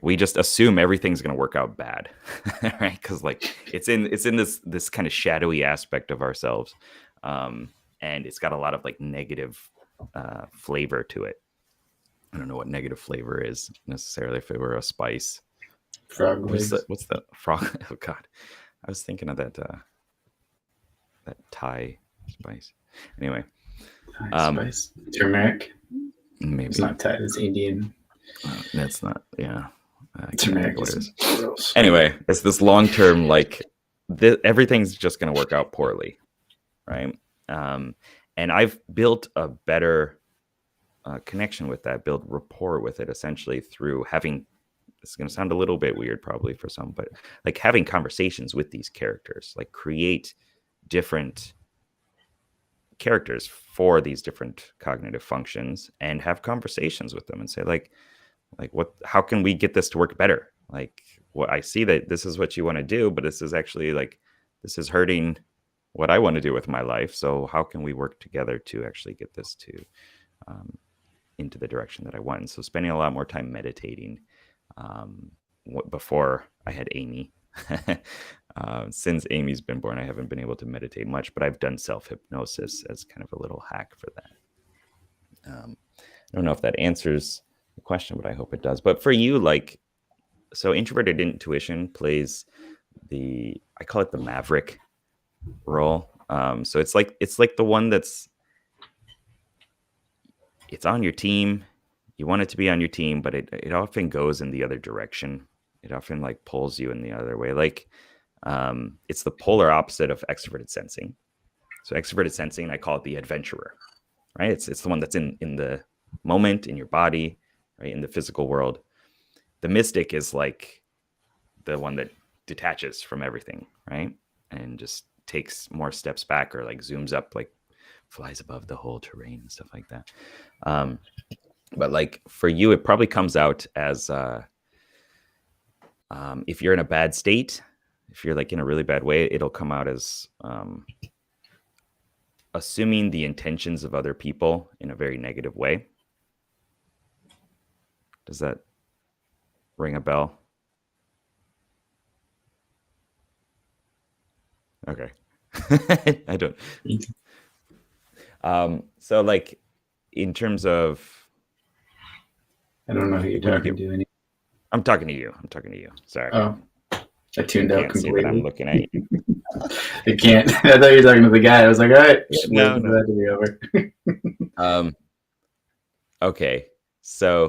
we just assume everything's going to work out bad, right? Because like it's in this kind of shadowy aspect of ourselves, and it's got a lot of like negative flavor to it. I don't know what negative flavor is necessarily. If it were a spice, Frog legs. What's the frog? Oh God, I was thinking of that Thai spice. Anyway, spice, turmeric. Maybe it's not Thai. It's Indian. That's not. Yeah. Turmeric what it is. Gross. Anyway, it's this long-term, like everything's just going to work out poorly, right? And I've built a better connection with that, build rapport with it, essentially through having, it's going to sound a little bit weird probably for some, but like having conversations with these characters, like create different characters for these different cognitive functions and have conversations with them and say like what, how can we get this to work better? Like, what I see that this is what you want to do, but this is actually like, this is hurting what I want to do with my life. So how can we work together to actually get this to into the direction that I want? And so spending a lot more time meditating. Before I had Amy, since Amy's been born, I haven't been able to meditate much, but I've done self-hypnosis as kind of a little hack for that. I don't know if that answers the question, but I hope it does. But for you, like, so introverted intuition plays I call it the maverick role. So it's like the one it's on your team. You want it to be on your team, but it often goes in the other direction. It often like pulls you in the other way. Like it's the polar opposite of extroverted sensing. So extroverted sensing, I call it the adventurer, right? It's the one that's in the moment, in your body, right? In the physical world. The mystic is like the one that detaches from everything, right? And just takes more steps back, or like zooms up, like flies above the whole terrain and stuff like that. But like for you, it probably comes out as if you're in a bad state, if you're like in a really bad way, it'll come out as assuming the intentions of other people in a very negative way. Does that ring a bell? Okay. I don't. So like in terms of, I don't know who you're talking to. I'm talking to you. Sorry. Oh, I tuned out completely. I'm looking at you. I can't. I thought you were talking to the guy. I was like, all right, no. for that to be over. Okay. So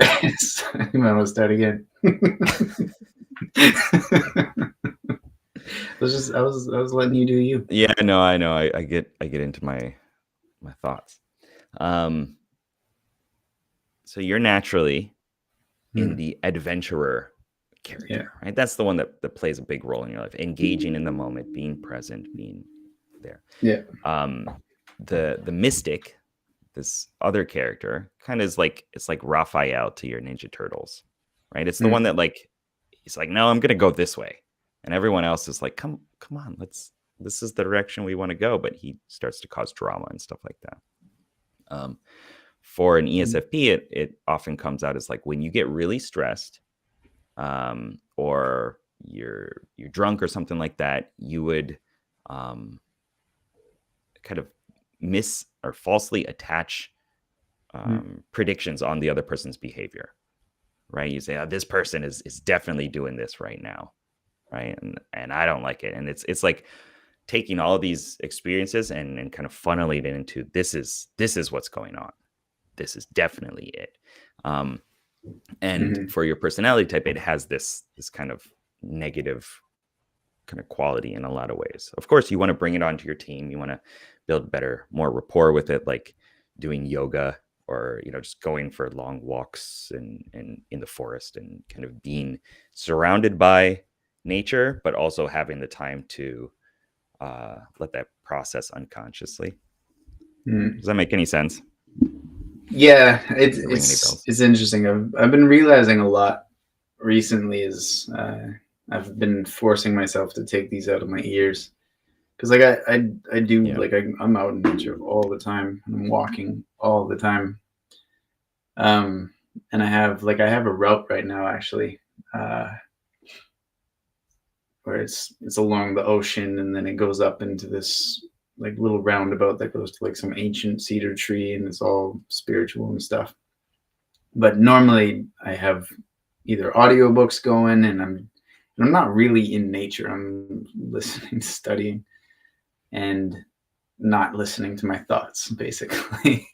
you might want to start again. I was letting you do you. Yeah, no, I know. I get into my thoughts. So you're naturally in the adventurer character, right? That's the one that plays a big role in your life, engaging in the moment, being present, being there. Yeah. The mystic, this other character, kind of is like, it's like Raphael to your Ninja Turtles, right? It's the one that like, he's like, no, I'm gonna go this way, and everyone else is like, come on, this is the direction we want to go, but he starts to cause drama and stuff like that. For an ESFP, it often comes out as like when you get really stressed, or you're drunk or something like that, you would kind of miss or falsely attach predictions on the other person's behavior, right? You say, oh, this person is definitely doing this right now, right? And I don't like it. And it's like taking all of these experiences and kind of funneling it into this is what's going on. This is definitely it. And Mhm. for your personality type, it has this kind of negative kind of quality in a lot of ways. Of course, you want to bring it onto your team. You want to build better, more rapport with it, like doing yoga or just going for long walks in the forest and kind of being surrounded by nature, but also having the time to let that process unconsciously. Mhm. Does that make any sense? Yeah, Does it ring any bells? it's interesting. I've been realizing a lot recently is I've been forcing myself to take these out of my ears because like I do Yeah. like I'm out in nature all the time. I'm walking all the time. Um, and I have a route right now actually, uh, where it's along the ocean and then it goes up into this like little roundabout that goes to like some ancient cedar tree and it's all spiritual and stuff. But normally I have either audiobooks going and I'm not really in nature. I'm listening, studying, and not listening to my thoughts, basically.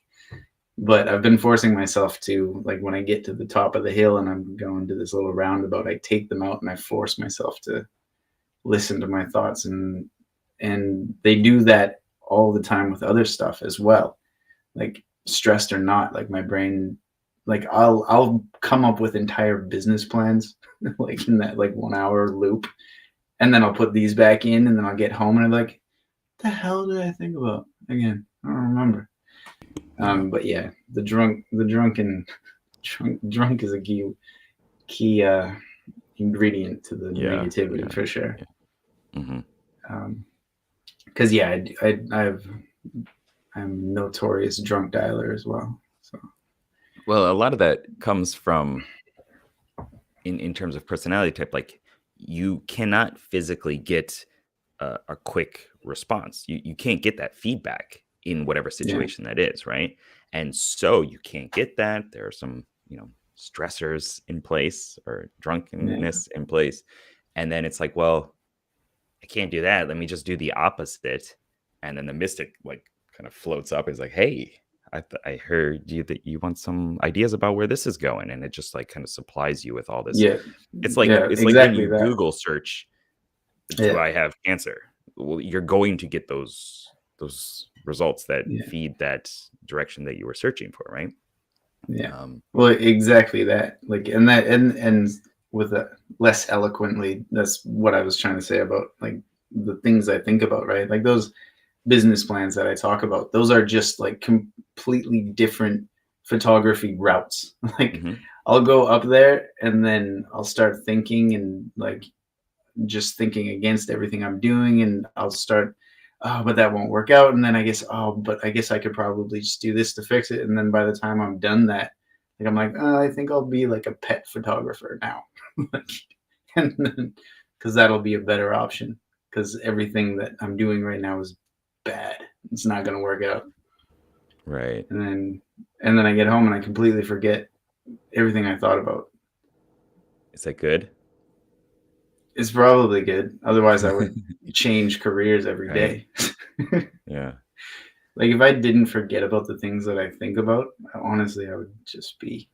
But I've been forcing myself to, like, when I get to the top of the hill and I'm going to this little roundabout, I take them out and I force myself to listen to my thoughts, and they do that all the time with other stuff as well. Like stressed or not, like my brain, like I'll come up with entire business plans like in that like 1 hour loop, and then I'll put these back in, and then I'll get home and I'm like, the hell did I think about again? I don't remember. Yeah. But yeah, drunk is a key ingredient to the Yeah. negativity Yeah. for sure. Yeah. Hmm. Because yeah, I'm notorious drunk dialer as well. So Well, a lot of that comes from in terms of personality type, like you cannot physically get a quick response. You can't get that feedback in whatever yeah, situation that is, right? And so you can't get that. There are some, stressors in place or yeah, drunkenness in place. And then it's like, well, I can't do that. Let me just do the opposite. And then the mystic like kind of floats up. Is like, hey, I heard you that you want some ideas about where this is going, and it just like kind of supplies you with all this. yeah, yeah, It's like when exactly you that. Google search, "Do Yeah, I have cancer?" Well, you're going to get those results that yeah, feed that direction that you were searching for, right? yeah. Um, Well, exactly that. Like, and that, and with a less eloquently, that's what I was trying to say about like the things I think about, right? Like those business plans that I talk about, those are just like completely different photography routes. Like, mhm, I'll go up there and then I'll start thinking and like just thinking against everything I'm doing, and I'll start, oh, but that won't work out. And then I guess, oh, but I guess I could probably just do this to fix it. And then by the time I'm done that, like I'm like, oh, I think I'll be like a pet photographer now. Like, and then because that'll be a better option because everything that I'm doing right now is bad. It's not gonna work out. right. And then I get home and I completely forget everything I thought about. Is that good? It's probably good. Otherwise I would change careers every Right. day. Yeah. Like if I didn't forget about the things that I think about, honestly, I would just be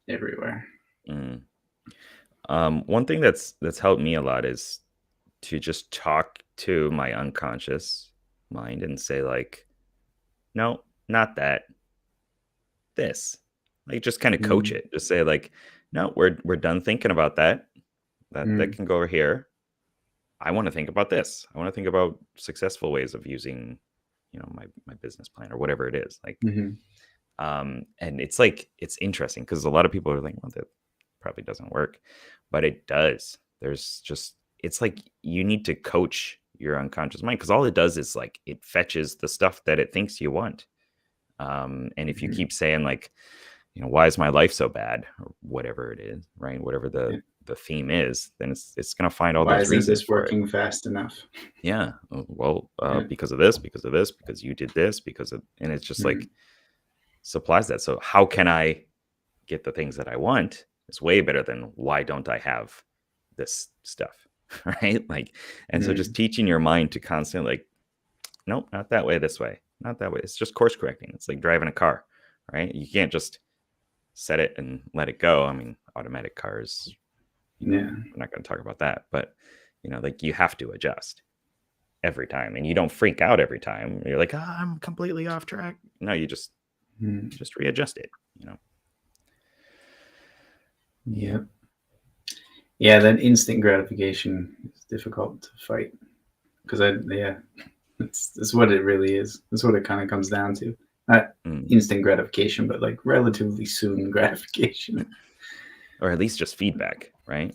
everywhere. Mm. One thing that's helped me a lot is to just talk to my unconscious mind and say like, no, not that, this. Like just kind of coach Mm, it. Just say like, no, we're done thinking about that. That mm, can go over here. I want to think about this. I want to think about successful ways of using, my business plan or whatever it is. Like, mhm, and it's like it's interesting because a lot of people are like, well, that probably doesn't work, but it does. There's just it's like you need to coach your unconscious mind because all it does is like it fetches the stuff that it thinks you want. And if you mhm. keep saying like, why is my life so bad or whatever it is, right? Whatever Yeah. the theme is, then it's gonna find all Why those isn't reasons this for it. working fast enough? Yeah. Well, Yeah. because of this, because of this, because you did this, and it's just like Mhm, supplies that. So how can I get the things that I want? Is way better than why don't I have this stuff? right? Like, and so just teaching your mind to constantly like, nope, not that way, this way, not that way. It's just course correcting. It's like driving a car, right? You can't just set it and let it go. I mean, automatic cars, Yeah. we're not going to talk about that, but like you have to adjust every time, and you don't freak out every time. You're like, I'm completely off track. No, you just readjust it. Yep. Yeah, that instant gratification is difficult to fight because that's what it really is. That's what it kind of comes down to. Not instant gratification, but like relatively soon gratification. Or at least just feedback, right?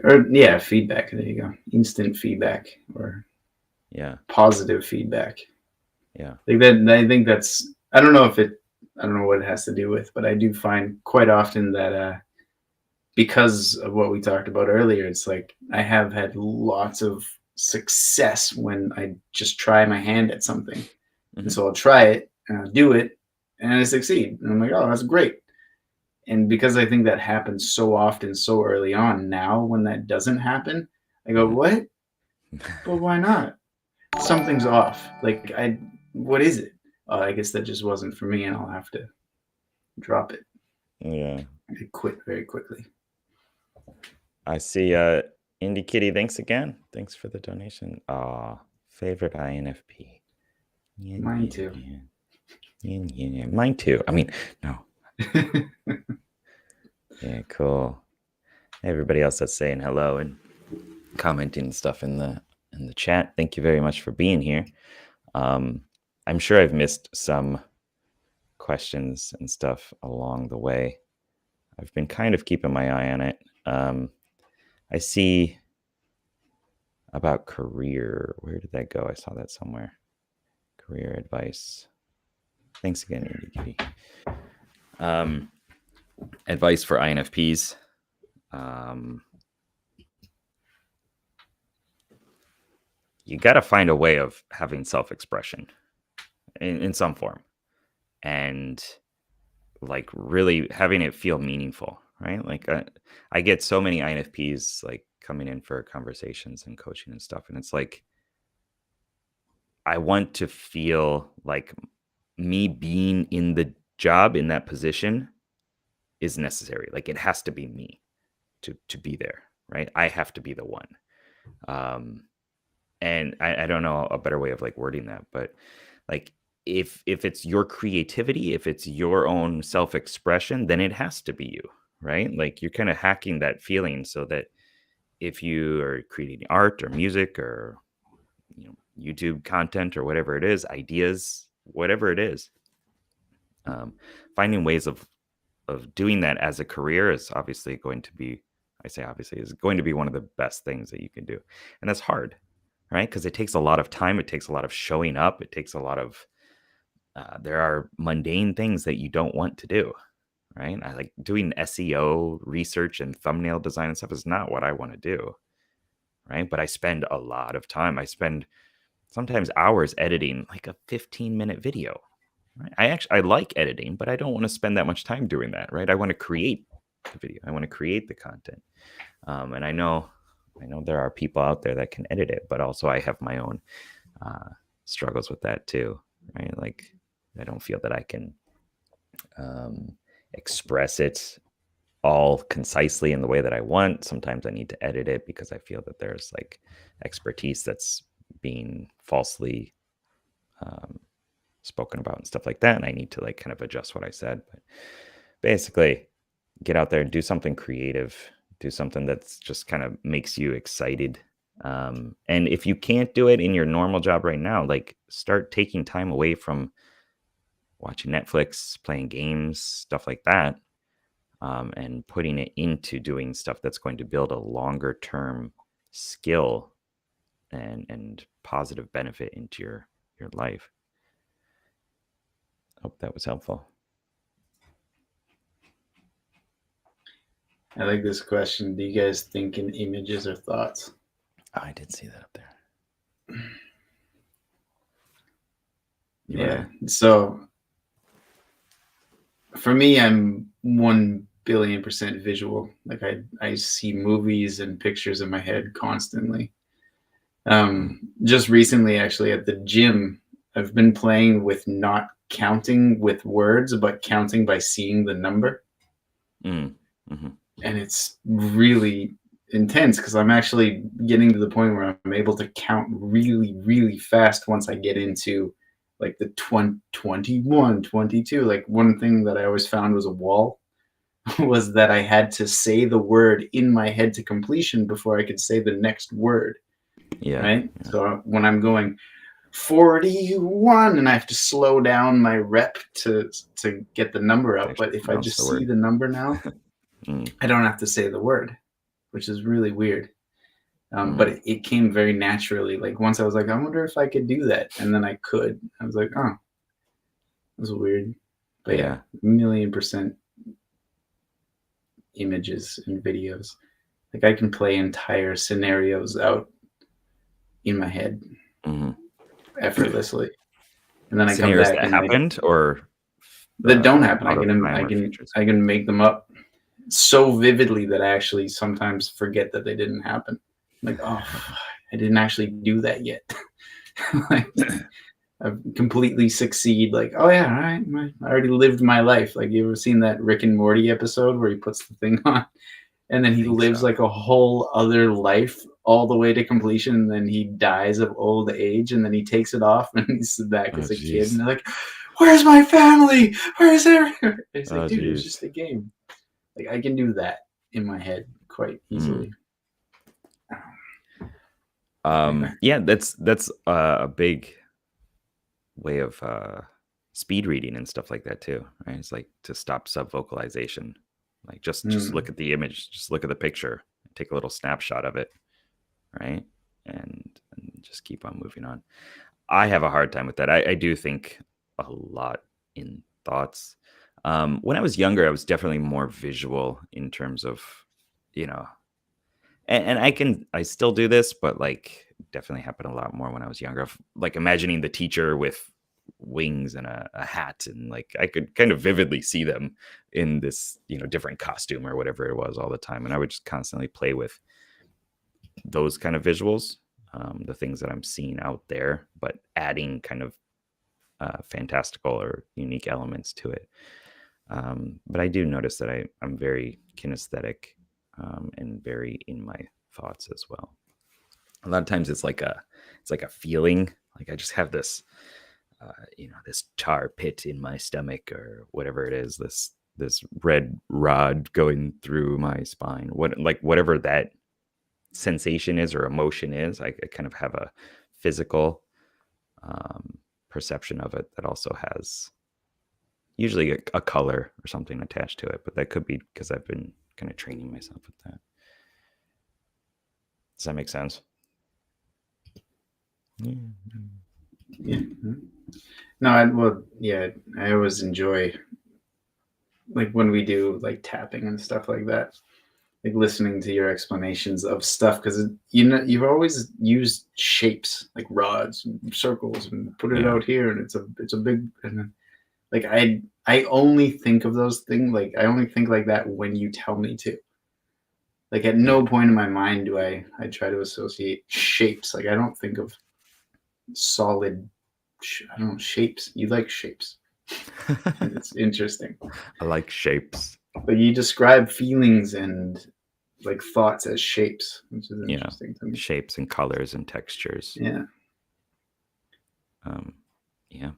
Or yeah, feedback. There you go. Instant feedback or positive feedback. Yeah. Like that. I think that's. I don't know what it has to do with, but I do find quite often that because of what we talked about earlier, it's like I have had lots of success when I just try my hand at something. And so I'll try it and I'll do it and I succeed. And I'm like, oh, that's great. And because I think that happens so often, so early on, now when that doesn't happen, I go, what? But why not? Something's off. Like, what is it? I guess that just wasn't for me and I'll have to drop it. Yeah. I quit very quickly. I see Indie Kitty, thanks again. Thanks for the donation. Favorite INFP. Mine too. Mine too. I mean, no. Yeah, cool. Everybody else that's saying hello and commenting stuff in the chat. Thank you very much for being here. I'm sure I've missed some questions and stuff along the way. I've been kind of keeping my eye on it. I see about career. Where did that go? I saw that somewhere. Career advice. Thanks again, Andy Kitty. Advice for INFPs. You got to find a way of having self-expression in some form, and like really having it feel meaningful, right? Like I get so many INFPs like coming in for conversations and coaching and stuff, and it's like I want to feel like me being in the job, in that position, is necessary. Like it has to be me to be there, right? I have to be the one. And I don't know a better way of like wording that, but like if it's your creativity, if it's your own self-expression, then it has to be you, right? Like you're kind of hacking that feeling so that if you are creating art or music or YouTube content or whatever it is, ideas, whatever it is, finding ways of doing that as a career is obviously going to be, I say obviously, is going to be one of the best things that you can do. And that's hard, right? Because it takes a lot of time. It takes a lot of showing up. It takes a lot of, there are mundane things that you don't want to do, right? I like doing SEO research and thumbnail design and stuff is not what I want to do, right? But I spend a lot of time. I spend sometimes hours editing like a 15-minute video. Right? I like editing, but I don't want to spend that much time doing that, right? I want to create the video. I want to create the content. And I know there are people out there that can edit it, but also I have my own struggles with that too, right? Like I don't feel that I can express it all concisely in the way that I want. Sometimes I need to edit it because I feel that there's like expertise that's being falsely spoken about and stuff like that, and I need to like kind of adjust what I said. But basically get out there and do something creative, do something that's just kind of makes you excited. And if you can't do it in your normal job right now, like start taking time away from watching Netflix, playing games, stuff like that, and putting it into doing stuff that's going to build a longer term skill and positive benefit into your life. Hope that was helpful. I like this question. Do you guys think in images or thoughts? Oh, I did see that up there. Yeah. So for me, I'm one billion% visual. Like I see movies and pictures in my head constantly. Just recently, actually, at the gym, I've been playing with not counting with words, but counting by seeing the number. Mm-hmm. And it's really intense because I'm actually getting to the point where I'm able to count really, really fast once I get into like the 21, 22. Like one thing that I always found was a wall was that I had to say the word in my head to completion before I could say the next word. Yeah. Right. Yeah. So when I'm going 41 and I have to slow down my rep to get the number out. But if I just see the number now, I don't have to say the word, which is really weird. But it came very naturally. Like once I was like, I wonder if I could do that. And then I could. I was like, oh, that was weird. But yeah, 1,000,000% images and videos. Like I can play entire scenarios out in my head effortlessly. And then scenarios I come back that happened or that don't happen. I can make them up so vividly that I actually sometimes forget that they didn't happen. Like, oh, I didn't actually do that yet. Like, I completely succeed. Like, oh yeah, all right, I already lived my life. Like, you ever seen that Rick and Morty episode where he puts the thing on, and then he lives like a whole other life all the way to completion, and then he dies of old age, and then he takes it off, and he's back as a kid, and they're like, "Where's my family? Where's everyone?" It's like, dude, it's just a game. Like I can do that in my head quite easily. Yeah, that's a big way of speed reading and stuff like that too, right? It's like to stop sub-vocalization. Like just look at the image, just look at the picture, take a little snapshot of it, right? And just keep on moving on. I have a hard time with that. I do think a lot in thoughts. When I was younger, I was definitely more visual in terms of, and I still do this, but like definitely happened a lot more when I was younger. Like imagining the teacher with wings and a hat, and like I could kind of vividly see them in this, different costume or whatever it was all the time. And I would just constantly play with those kind of visuals, the things that I'm seeing out there, but adding kind of fantastical or unique elements to it. But I do notice that I'm very kinesthetic and very in my thoughts as well. A lot of times it's like a feeling. Like I just have this, this tar pit in my stomach or whatever it is. This red rod going through my spine. Whatever that sensation is or emotion is, I kind of have a physical perception of it that also has usually a color or something attached to it, but that could be because I've been kind of training myself with that. Does that make sense? Yeah. No, I always enjoy like when we do like tapping and stuff like that, like listening to your explanations of stuff, because you've always used shapes like rods and circles and put it out here, and it's a big, and like I only think of those things, like I only think like that when you tell me to. Like at no point in my mind do I try to associate shapes. Like I don't think of solid, I don't know, shapes. You like shapes. It's interesting. I like shapes. But you describe feelings and like thoughts as shapes, which is interesting to me. Shapes and colors and textures. Yeah. Yeah.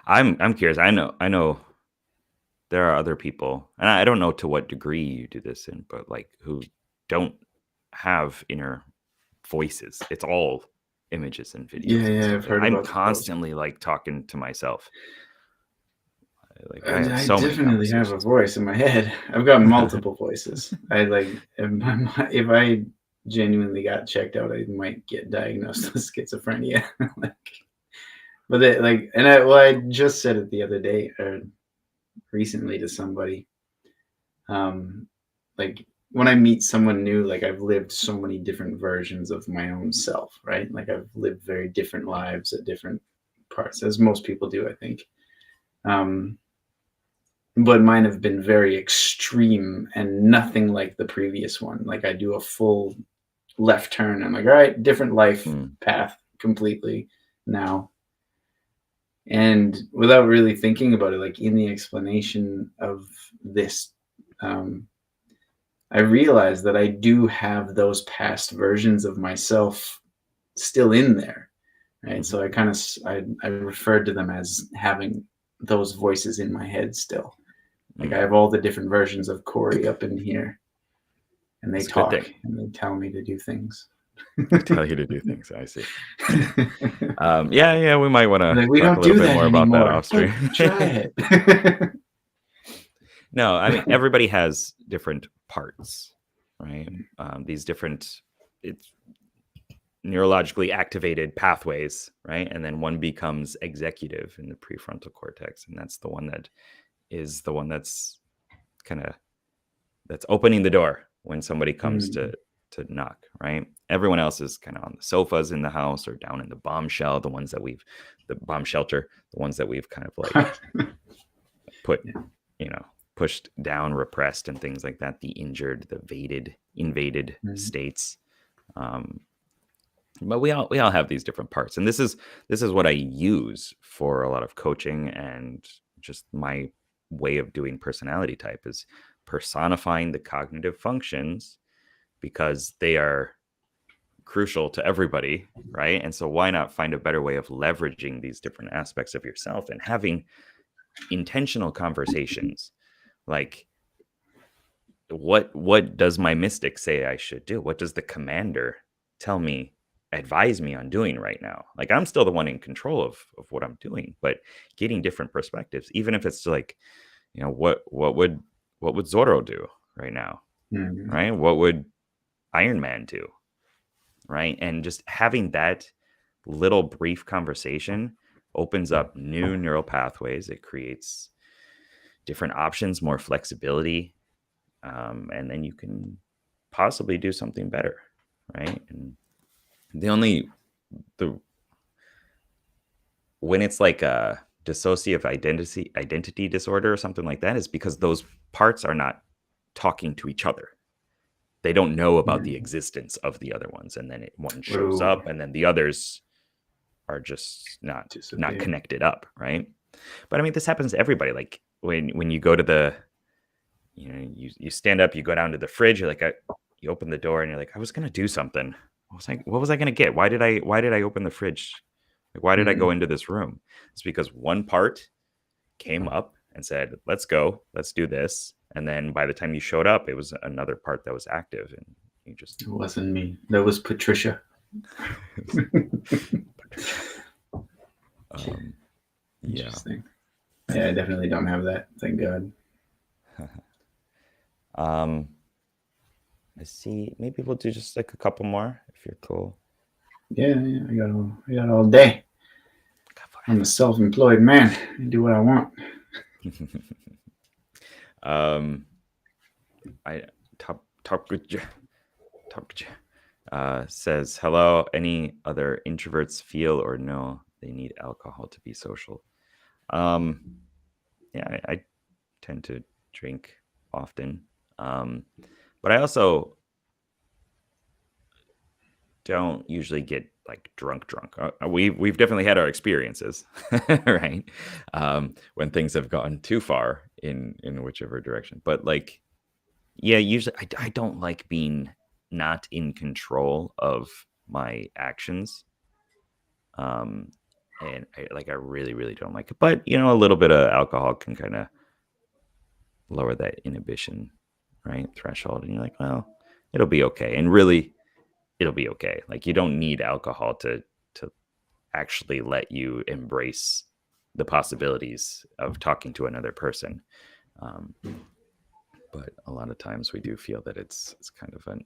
I'm curious. I know there are other people, and I don't know to what degree you do this in, but like who don't have inner voices. It's all images and videos. Yeah, I've heard I'm about constantly like talking to myself. Like I definitely have a voice in my head. I've got multiple voices. If I genuinely got checked out, I might get diagnosed with schizophrenia. I just said it the other day or recently to somebody. Like when I meet someone new, like I've lived so many different versions of my own self, right? Like I've lived very different lives at different parts, as most people do, I think. but mine have been very extreme and nothing like the previous one. Like I do a full left turn. I'm like, all right, different life path completely now. And without really thinking about it, like in the explanation of this, I realized that I do have those past versions of myself still in there, right? So I kind of I referred to them as having those voices in my head still. Like I have all the different versions of Corey up in here, and they talk and they tell me to do things. They tell you to do things. I see. Yeah, we might want to we talk don't a little do bit that more anymore. about that off stream. Try it. No, I mean, everybody has different parts, right? These different, it's neurologically activated pathways, right? And then one becomes executive in the prefrontal cortex, and that's the one that is the one that's that's opening the door when somebody comes to knock, right? Everyone else is kind of on the sofas in the house or down in the bomb shelter, the ones that we've kind of like put, pushed down, repressed, and things like that. The injured, the invaded states. But we all have these different parts, and this is what I use for a lot of coaching and just my way of doing personality type is personifying the cognitive functions, because they are crucial to everybody, right? And so why not find a better way of leveraging these different aspects of yourself and having intentional conversations? Like, what does my mystic say I should do? What does the commander advise me on doing right now? Like, I'm still the one in control of what I'm doing, but getting different perspectives, even if it's like, what would Zorro do right now? Right? What would Iron Man do? Right? And just having that little brief conversation opens up new neural pathways. It creates different options, more flexibility, and then you can possibly do something better, right? And when it's like a dissociative identity disorder or something like that, is because those parts are not talking to each other. They don't know about the existence of the other ones, and then one shows up, and then the others are just not connected up, right? But I mean, this happens to everybody. Like when you go to the, you stand up, you go down to the fridge, you're like, you open the door, and you're like, I was gonna do something. What was I gonna get? Why did I open the fridge? Like, why did I go into this room? It's because one part came up and said, let's go, let's do this. And then by the time you showed up, it was another part that was active, and you just... It wasn't me. That was Patricia. Interesting. Yeah, I definitely don't have that. Thank God. Let's see. Maybe we'll do just like a couple more if you're cool. Yeah, I got all day. I'm a self-employed man. I do what I want. Says, hello, any other introverts feel or know they need alcohol to be social? Yeah, I tend to drink often, but I also don't usually get like drunk. We've definitely had our experiences, right? When things have gone too far in whichever direction. But like, yeah, usually I don't like being not in control of my actions. And I really, really don't like it. But a little bit of alcohol can kind of lower that inhibition, right, threshold, and you're like, well, it'll be okay. And really, it'll be okay. Like, you don't need alcohol to actually let you embrace the possibilities of talking to another person. But a lot of times we do feel that it's kind of a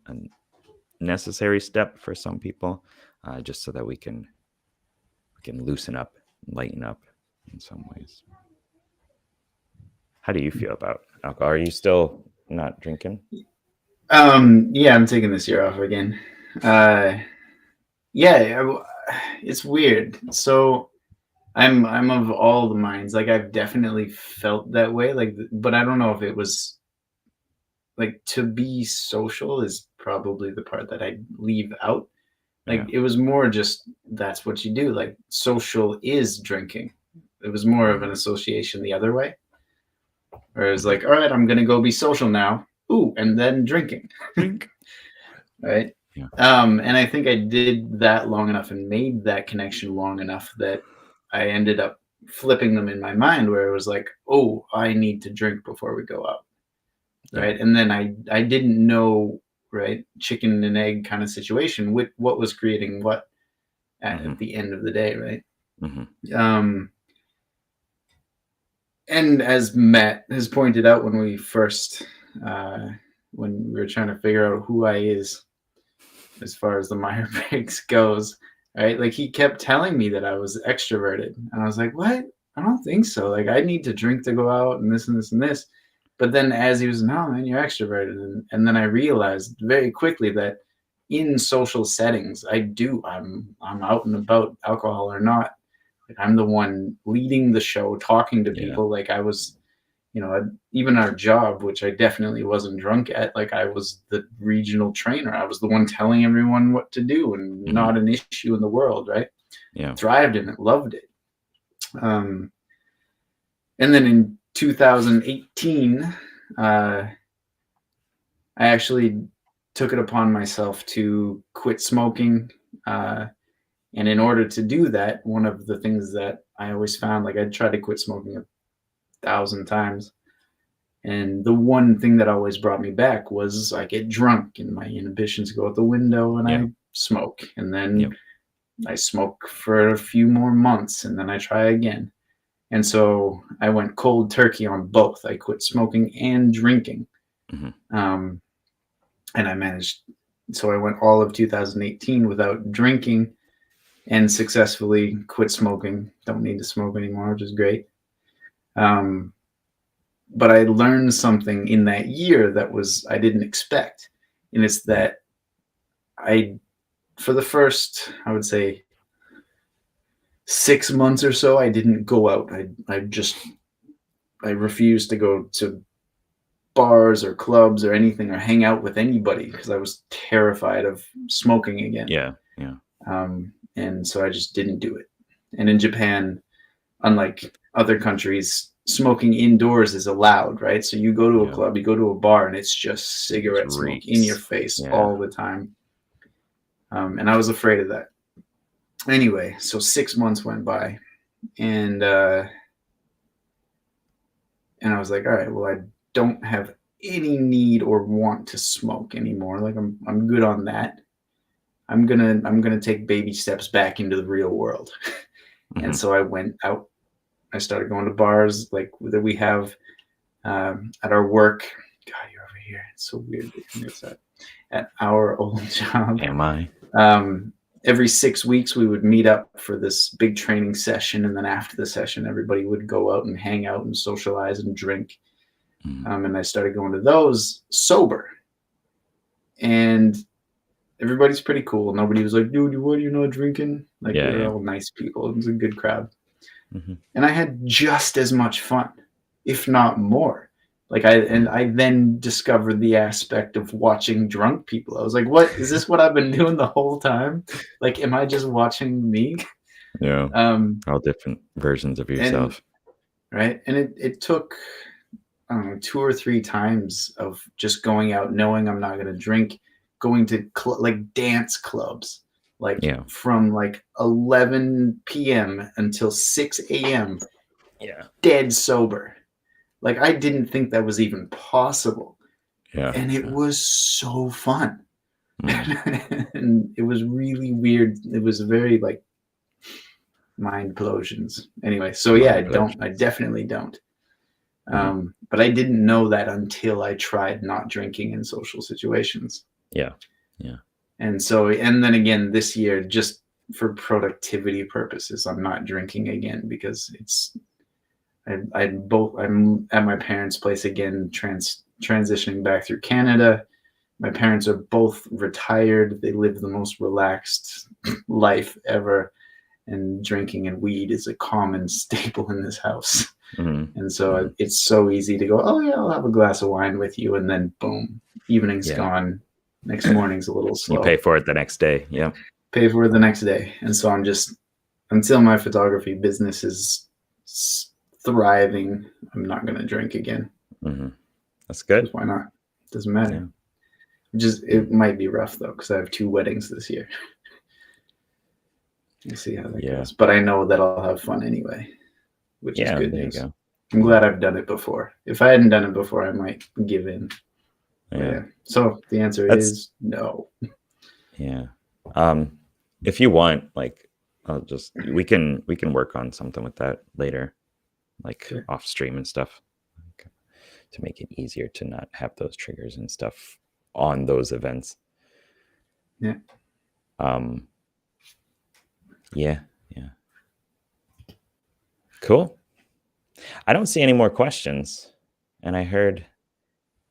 necessary step for some people, just so that we can loosen up, lighten up in some ways. How do you feel about alcohol? Are you still not drinking? Yeah, I'm taking this year off again. Yeah, it's weird. So I'm of all the minds. Like I've definitely felt that way. Like, but I don't know if it was like to be social is probably the part that I leave out. Like Yeah. it was more just that's what you do. Like social is drinking. It was more of an Mm, association the other way. Whereas mhm. like, all right, I'm gonna go be social now. Ooh, and then drinking. Drink. Right. Yeah. And I think I did that long enough and made that connection long enough that I ended up flipping them in my mind where it was like, oh, I need to drink before we go out. Yeah. Right. And then I didn't know, right, chicken and egg kind of situation with what was creating what at Mhm. the end of the day, right? Mhm. Um, and as Matt has pointed out when we first when we were trying to figure out who I is as far as the Myers-Briggs goes, right? Like he kept telling me that I was extroverted, and I was like, "What? I don't think so. Like I need to drink to go out, and this and this and this." But then as he was, "No, man, you're extroverted," and then I realized very quickly that in social settings, I'm out and about, alcohol or not. Like I'm the one leading the show, talking to Yeah. people. Like I was, even our job, which I definitely wasn't drunk at, like I was the regional trainer. I was the one telling everyone what to do and Mhm. not an issue in the world, right? Yeah. Thrived in it, loved it. Um, and then in 2018, I actually took it upon myself to quit smoking. And in order to do that, one of the things that I always found, like I tried to quit smoking 1,000 times. And the one thing that always brought me back was I get drunk and my inhibitions go out the window and Yeah. I smoke. And then Yep. I smoke for a few more months and then I try again. And so I went cold turkey on both. I quit smoking and drinking. Mhm. Um, and I managed, so I went all of 2018 without drinking and successfully quit smoking. Don't need to smoke anymore, which is great. Um, but I learned something in that year that was I didn't expect, and it's Yeah. that I for the first I would say 6 months or so I didn't go out. I refused to go to bars or clubs or anything or hang out with anybody because I was terrified of smoking again. Yeah. Yeah. And so I just didn't do it. And in Japan, unlike other countries, smoking indoors is allowed, right? So you go to a Yeah. club, you go to a bar, and it's just It just cigarette smoke in your reeks. face Yeah. all the time. And I was afraid of that. Anyway, so 6 months went by, and and I was like, all right, well, I don't have any need or want to smoke anymore. Like I'm good on that. I'm gonna take baby steps back into the real world. And Mhm. so I went out. I started going to bars like that we have at our work. God, you're over here. It's so weird that you're on the outside. At our old job, Am I? um, every 6 weeks we would meet up for this big training session, and then after the session, everybody would go out and hang out and socialize and drink. Mhm. And I started going to those sober, and everybody's pretty cool. Nobody was like, "Dude, what are you not drinking?" Like they Yeah. were Yeah. all nice people. It was a good crowd, Mhm. and I had just as much fun, if not more. Like Mm. I then discovered the aspect of watching drunk people. I was like, "What is this? What I've been doing the whole time? Like, am I just watching me?" Yeah. Um, All different versions of and yourself. right, and it took I don't know 2 or 3 times of just going out, knowing I'm not going to drink, going to like dance clubs, like Yeah. from like 11 p.m. until 6 a.m. Yeah. dead sober. Like I didn't think that was even possible, Yeah. and it Yeah. was so fun. Mm. And it was really weird. It was very like mind explosions. Anyway, so yeah, Mind I blows. definitely don't. Mhm. But I didn't know that until I tried not drinking in social situations. Yeah. Yeah. And so, and then again this year, just for productivity purposes, I'm not drinking again because I'm at my parents' place again, transitioning back through Canada. My parents are both retired. They live the most relaxed life ever. and drinking and weed is a common staple in this house. Mhm. And so it's so easy to go, oh yeah, I'll have a glass of wine with you, and then boom, evening's Yeah. gone. Next morning's a little slow. You pay for it the next day. Yeah. Pay for it the next day. And so I'm just, until my photography business is thriving, I'm not going to drink again. That's good. Why not? Doesn't matter. Yeah. It might be rough though, because I have 2 weddings this year. We'll see how that goes. But I know that I'll have fun anyway, which is good news. I'm glad I've done it before. If I hadn't done it before, I might give in. Yeah. So the answer is no. Yeah. If you want, like, we can work on something with that later, like off stream and stuff, to make it easier to not have those triggers and stuff on those events. Yeah. Yeah. Cool. I don't see any more questions, and I heard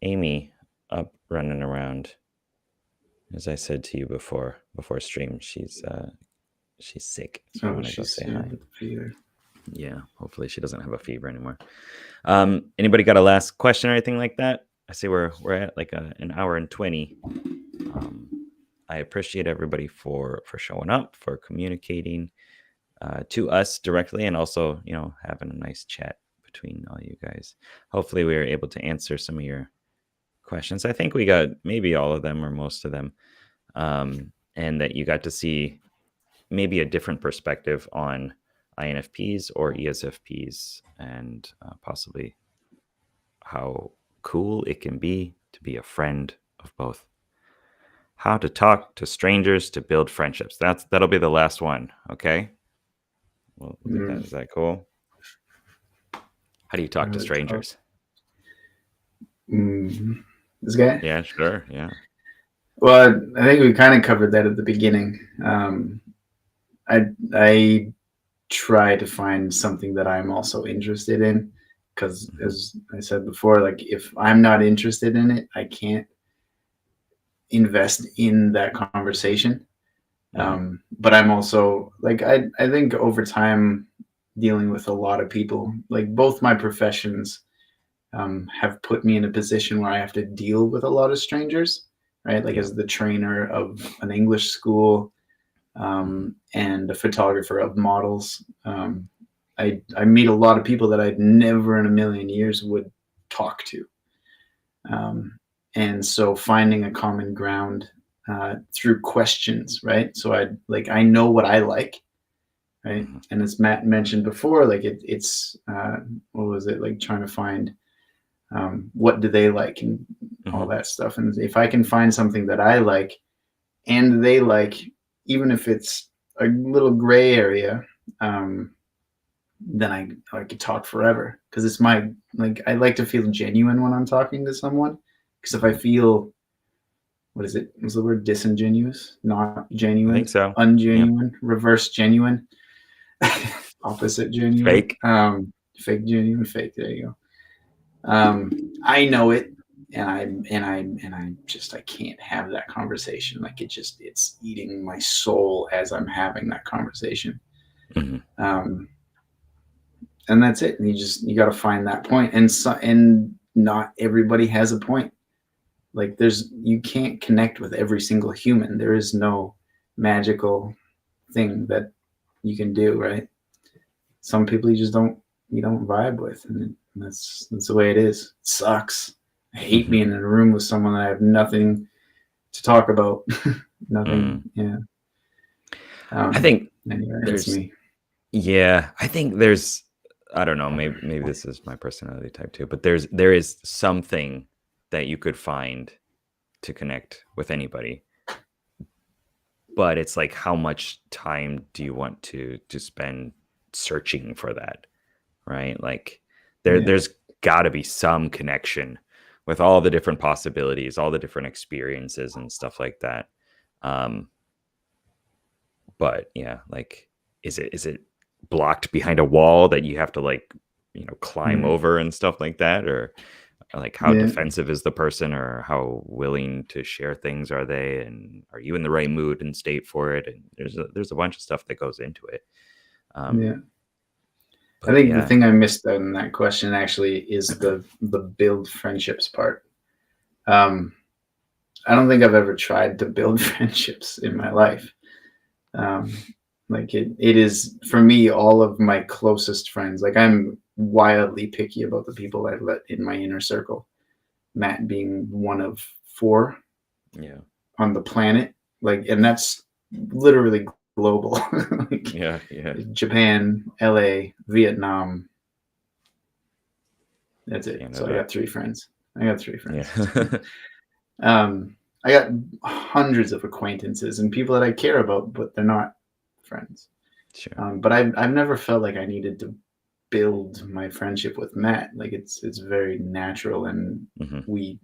Amy up running around. As I said to you before stream, she's sick. So I want to go say hi. Yeah, hopefully she doesn't have a fever anymore. Anybody got a last question or anything like that? I see we're at like an hour and 20. I appreciate everybody for showing up, for communicating to us directly, and also, you know, having a nice chat between all you guys. Hopefully we were able to answer some of your questions. I think we got maybe all of them or most of them, and that you got to see maybe a different perspective on INFPs or ESFPs, and possibly how cool it can be to be a friend of both. How to talk to strangers to build friendships. That'll be the last one. Okay. Well, is that cool? How do you talk to strangers? This guy? Yeah, sure. Yeah. Well, I think we kind of covered that at the beginning. I try to find something that I'm also interested in, because as I said before, like if I'm not interested in it, I can't invest in that conversation. But I'm also like, I think over time, dealing with a lot of people, like both my professions have put me in a position where I have to deal with a lot of strangers, right? Like as the trainer of an English school and a photographer of models, I meet a lot of people that I'd never in a million years would talk to. And so finding a common ground through questions, right? So I know what I like, right? And as Matt mentioned before, like it's what was it, like trying to find what do they like and all that stuff. And if I can find something that I like and they like, even if it's a little gray area, then I could talk forever, because it's I like to feel genuine when I'm talking to someone. Because if I feel, was the word disingenuous? Not genuine? I think so. Ungenuine, reverse genuine, opposite genuine. Fake. Fake genuine, fake. There you go. I know it, and I can't have that conversation. Like it's eating my soul as I'm having that conversation. And that's it. And you got to find that point. And not everybody has a point. Like you can't connect with every single human. There is no magical thing that you can do, right? Some people you don't vibe with, and that's the way it is. It sucks. I hate being in a room with someone that I have nothing to talk about. Nothing. Yeah. I think anyway, that's me. Yeah, I think there's, I don't know, maybe this is my personality type too, but there is something that you could find to connect with anybody. But it's like, how much time do you want to spend searching for that, right? Like there's got to be some connection with all the different possibilities, all the different experiences and stuff like that. But yeah, like, is it blocked behind a wall that you have to climb over and stuff like that? Or Like how Yeah. defensive is the person, or how willing to share things are they, and are you in the right mood and state for it? And there's a bunch of stuff that goes into it. Yeah. I But think the yeah, thing I missed out in that question actually is the build friendships part. Um, I don't think I've ever tried to build friendships in my life. Um, like it is for me, all of my closest friends. Like I'm wildly picky about the people I let in my inner circle. Matt being one of 4 yeah, on the planet. Like, and that's literally global. Like yeah, yeah, Japan, LA, Vietnam. That's it. So I Canada, got 3 friends. I got 3 yeah. friends. I got hundreds of acquaintances and people that I care about, but they're not friends. Sure. But I've never felt like I needed to build my friendship with Matt. Like it's very natural, and Hmm. we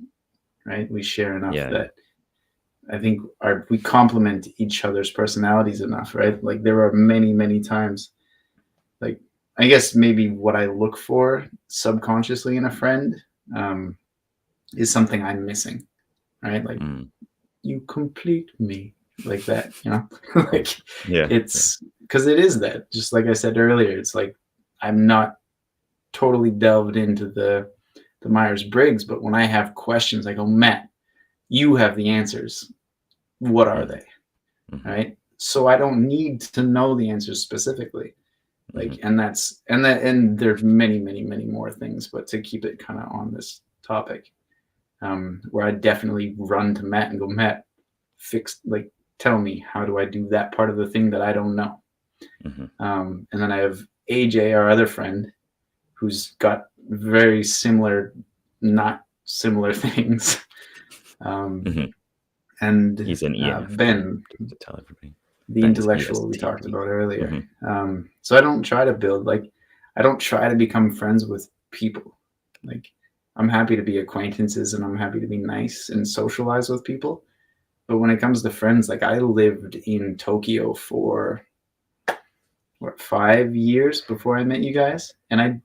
we share enough Yeah, yeah. that I think we complement each other's personalities enough, right? Like there are many times, like I guess maybe what I look for subconsciously in a friend um, is something I'm missing, right? Like Mm. you complete me, like that, like Yeah, yeah. it's because it is that. Just like I said earlier, it's like I'm not totally delved into the Myers-Briggs, but when I have questions, I go, Matt, you have the answers. What are Hmm. they? Hmm. Right? So I don't need to know the answers specifically. Hmm. Like, and there's many more things, but to keep it kind of on this topic, where I definitely run to Matt and go, Matt, tell me, how do I do that part of the thing that I don't know? Hmm. And then I have AJ, our other friend, who's got very similar, not similar things. Um, Hmm. and He's an ENFP, Ben, just to tell everybody. the Ben's intellectual we talked ESTP. about earlier. Hmm. So I don't try to build, I don't try to become friends with people. Like I'm happy to be acquaintances and I'm happy to be nice and socialize with people. But when it comes to friends, like I lived in Tokyo for 5 years before I met you guys, and I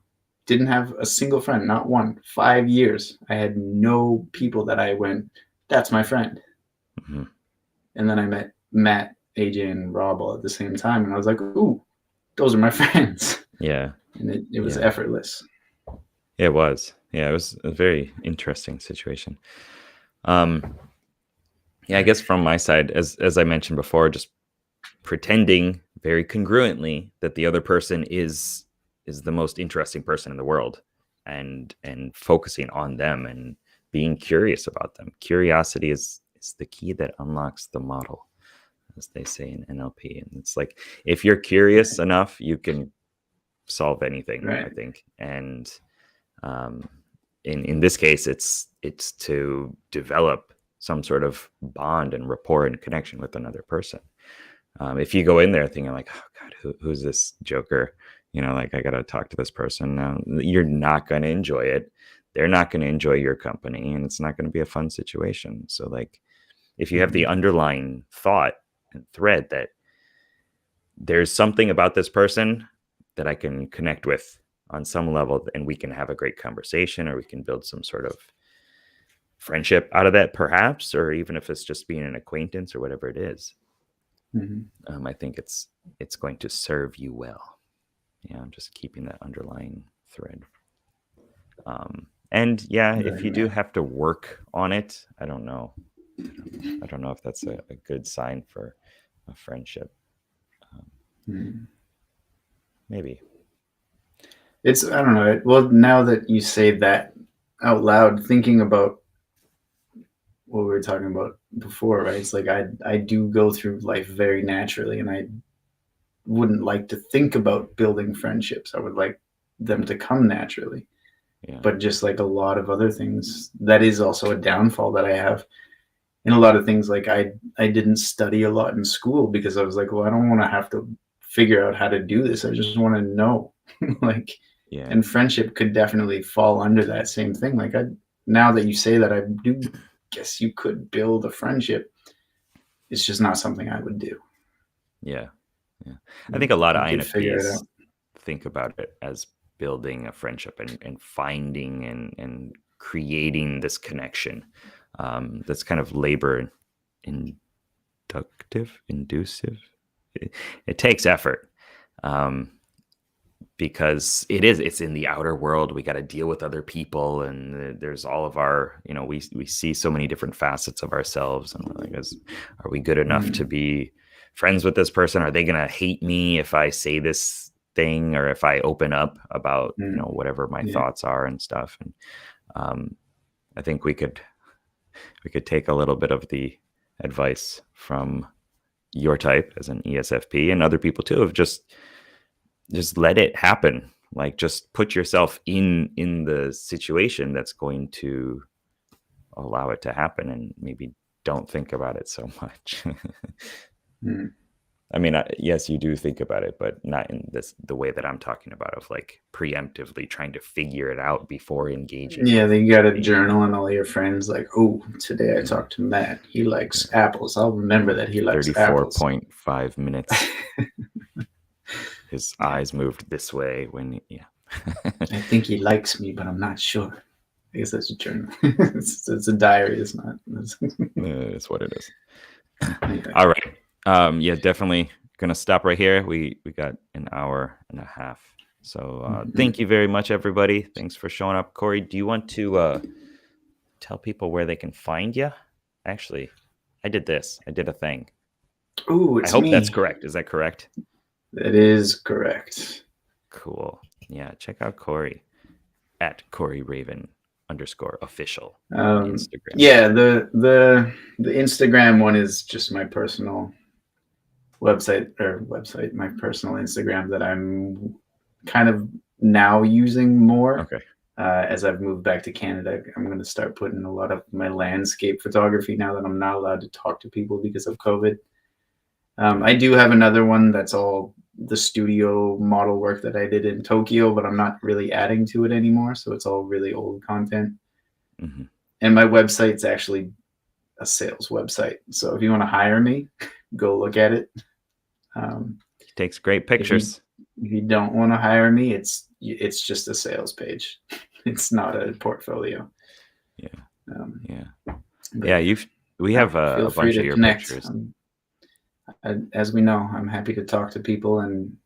didn't have a single friend, not one. 5 years, I had no people that I went, that's my friend. Hmm. And then I met Matt, AJ, and Rob all at the same time, and I was like, ooh, those are my friends. Yeah, And it was yeah. effortless. It was. Yeah, it was a very interesting situation. Um, yeah, I guess from my side, as I mentioned before, just pretending very congruently that the other person is the most interesting person in the world, and focusing on them and being curious about them. Curiosity is the key that unlocks the model, as they say in NLP. And it's like if you're curious Right. enough, you can solve anything, I Right. think. And um, in this case, it's to develop some sort of bond and rapport and connection with another person. If you go in there thinking like, oh God, who's this joker? Like I got to talk to this person. Now, you're not going to enjoy it. They're not going to enjoy your company, and it's not going to be a fun situation. So like, if you have the Mhm. underlying thought and thread that there's something about this person that I can connect with on some level, and we can have a great conversation, or we can build some sort of friendship out of that, perhaps, or even if it's just being an acquaintance or whatever it is. Mhm. I think it's going to serve you well. Yeah, I'm just keeping that underlying thread. And yeah, if Right, you do man. have to work on it, I don't know. I don't know if that's a good sign for a friendship. Um, Mhm. Maybe. I don't know. Well, now that you say that out loud, thinking about what we were talking about before, right? It's like I do go through life very naturally, and I wouldn't like to think about building friendships. I would like them to come naturally. Yeah. But just like a lot of other things, that is also a downfall that I have in a lot of things. Like I didn't study a lot in school because I was like, well, I don't want to have to figure out how to do this. I just want to know. Like, Yeah. and friendship could definitely fall under that same thing. Like now that you say that, I do guess you could build a friendship. It's just not something I would do. Yeah. Yeah. I think a lot of You could figure it INFPs out. think about it as building a friendship and finding and creating this connection. That's kind of labor inducive. It takes effort. Because it's in the outer world. We got to deal with other people, and there's all of our, we see so many different facets of ourselves, and we're like, are we good enough to be friends with this person? Are they gonna hate me if I say this thing, or if I open up about whatever my thoughts are and stuff? And I think we could take a little bit of the advice from your type as an ESFP, and other people too, of just let it happen. Like, just put yourself in the situation that's going to allow it to happen, and maybe don't think about it so much. I mean, yes, you do think about it, but not in the way that I'm talking about, of like preemptively trying to figure it out before engaging. Yeah, then you got a journal and all your friends like, oh, today I talked to Matt. He likes apples. I'll remember that he likes apples. 34.5 minutes. His eyes moved this way when, I think he likes me, but I'm not sure. I guess that's a journal. It's a diary. It's not. It's what it is. All right. Yeah, definitely gonna stop right here. We got an hour and a half. So thank you very much, everybody. Thanks for showing up. Corey, do you want to tell people where they can find you? Actually, I did a thing. Ooh, it's I hope me. that's correct. Is that correct? That is correct. Cool. Yeah, check out Corey at Corey Raven _official on Instagram. Yeah, the Instagram one is just my personal website, my personal Instagram that I'm kind of now using more. Okay. As I've moved back to Canada, I'm going to start putting a lot of my landscape photography now that I'm not allowed to talk to people because of COVID. I do have another one that's all the studio model work that I did in Tokyo, but I'm not really adding to it anymore. So it's all really old content. Mm-hmm. And my website's actually a sales website. So if you want to hire me, go look at it. He takes great pictures. If you don't want to hire me, it's just a sales page. It's not a portfolio. Yeah. We have a bunch of your pictures. As we know, I'm happy to talk to people, and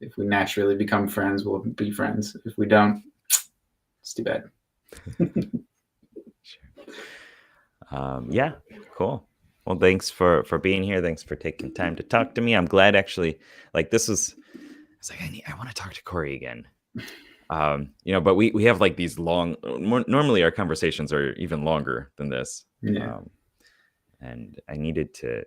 if we naturally become friends, we'll be friends. If we don't, it's too bad. Sure. Yeah, cool. Well, thanks for being here. Thanks for taking time to talk to me. I'm glad, actually, like, this was, it's like, I want to talk to Corey again. But we have like these long, normally our conversations are even longer than this. Yeah. And I needed to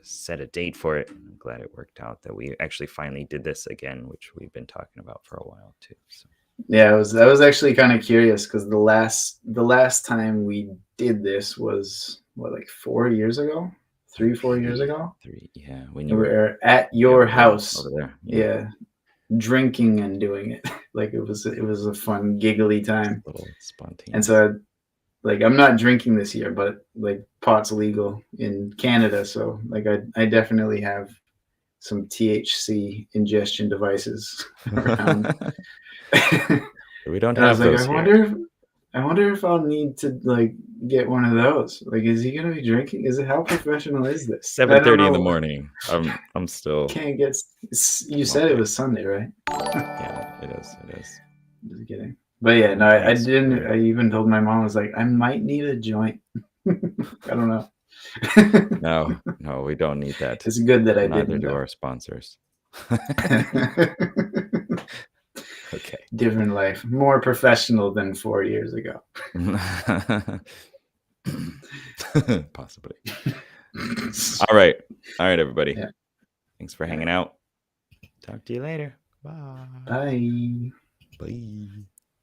set a date for it. I'm glad it worked out that we actually finally did this again, which we've been talking about for a while too. So. Yeah, I was actually kind of curious because the last time we did this was like 4 years ago, 3-4 years ago. Yeah, when you were at your house over there. Yeah, drinking and doing it. Like it was a fun, giggly time. A little spontaneous. And so, like, I'm not drinking this year, but like pot's legal in Canada, so like I definitely have some THC ingestion devices around. We don't have those. I wonder if I'll need to like get one of those. Like, is he gonna be drinking? How professional is this? 7:30 in the morning. I'm still. Can't get. You said it was Sunday, right? Yeah, it is. Just kidding. But yeah, no, I didn't. I even told my mom, I was like, I might need a joint. I don't know. No, we don't need that. It's good that I didn't. Neither do our sponsors. Okay. Different life, more professional than 4 years ago. Possibly. All right, everybody. Yeah. Thanks for hanging out. Talk to you later. Bye. Bye. Bye.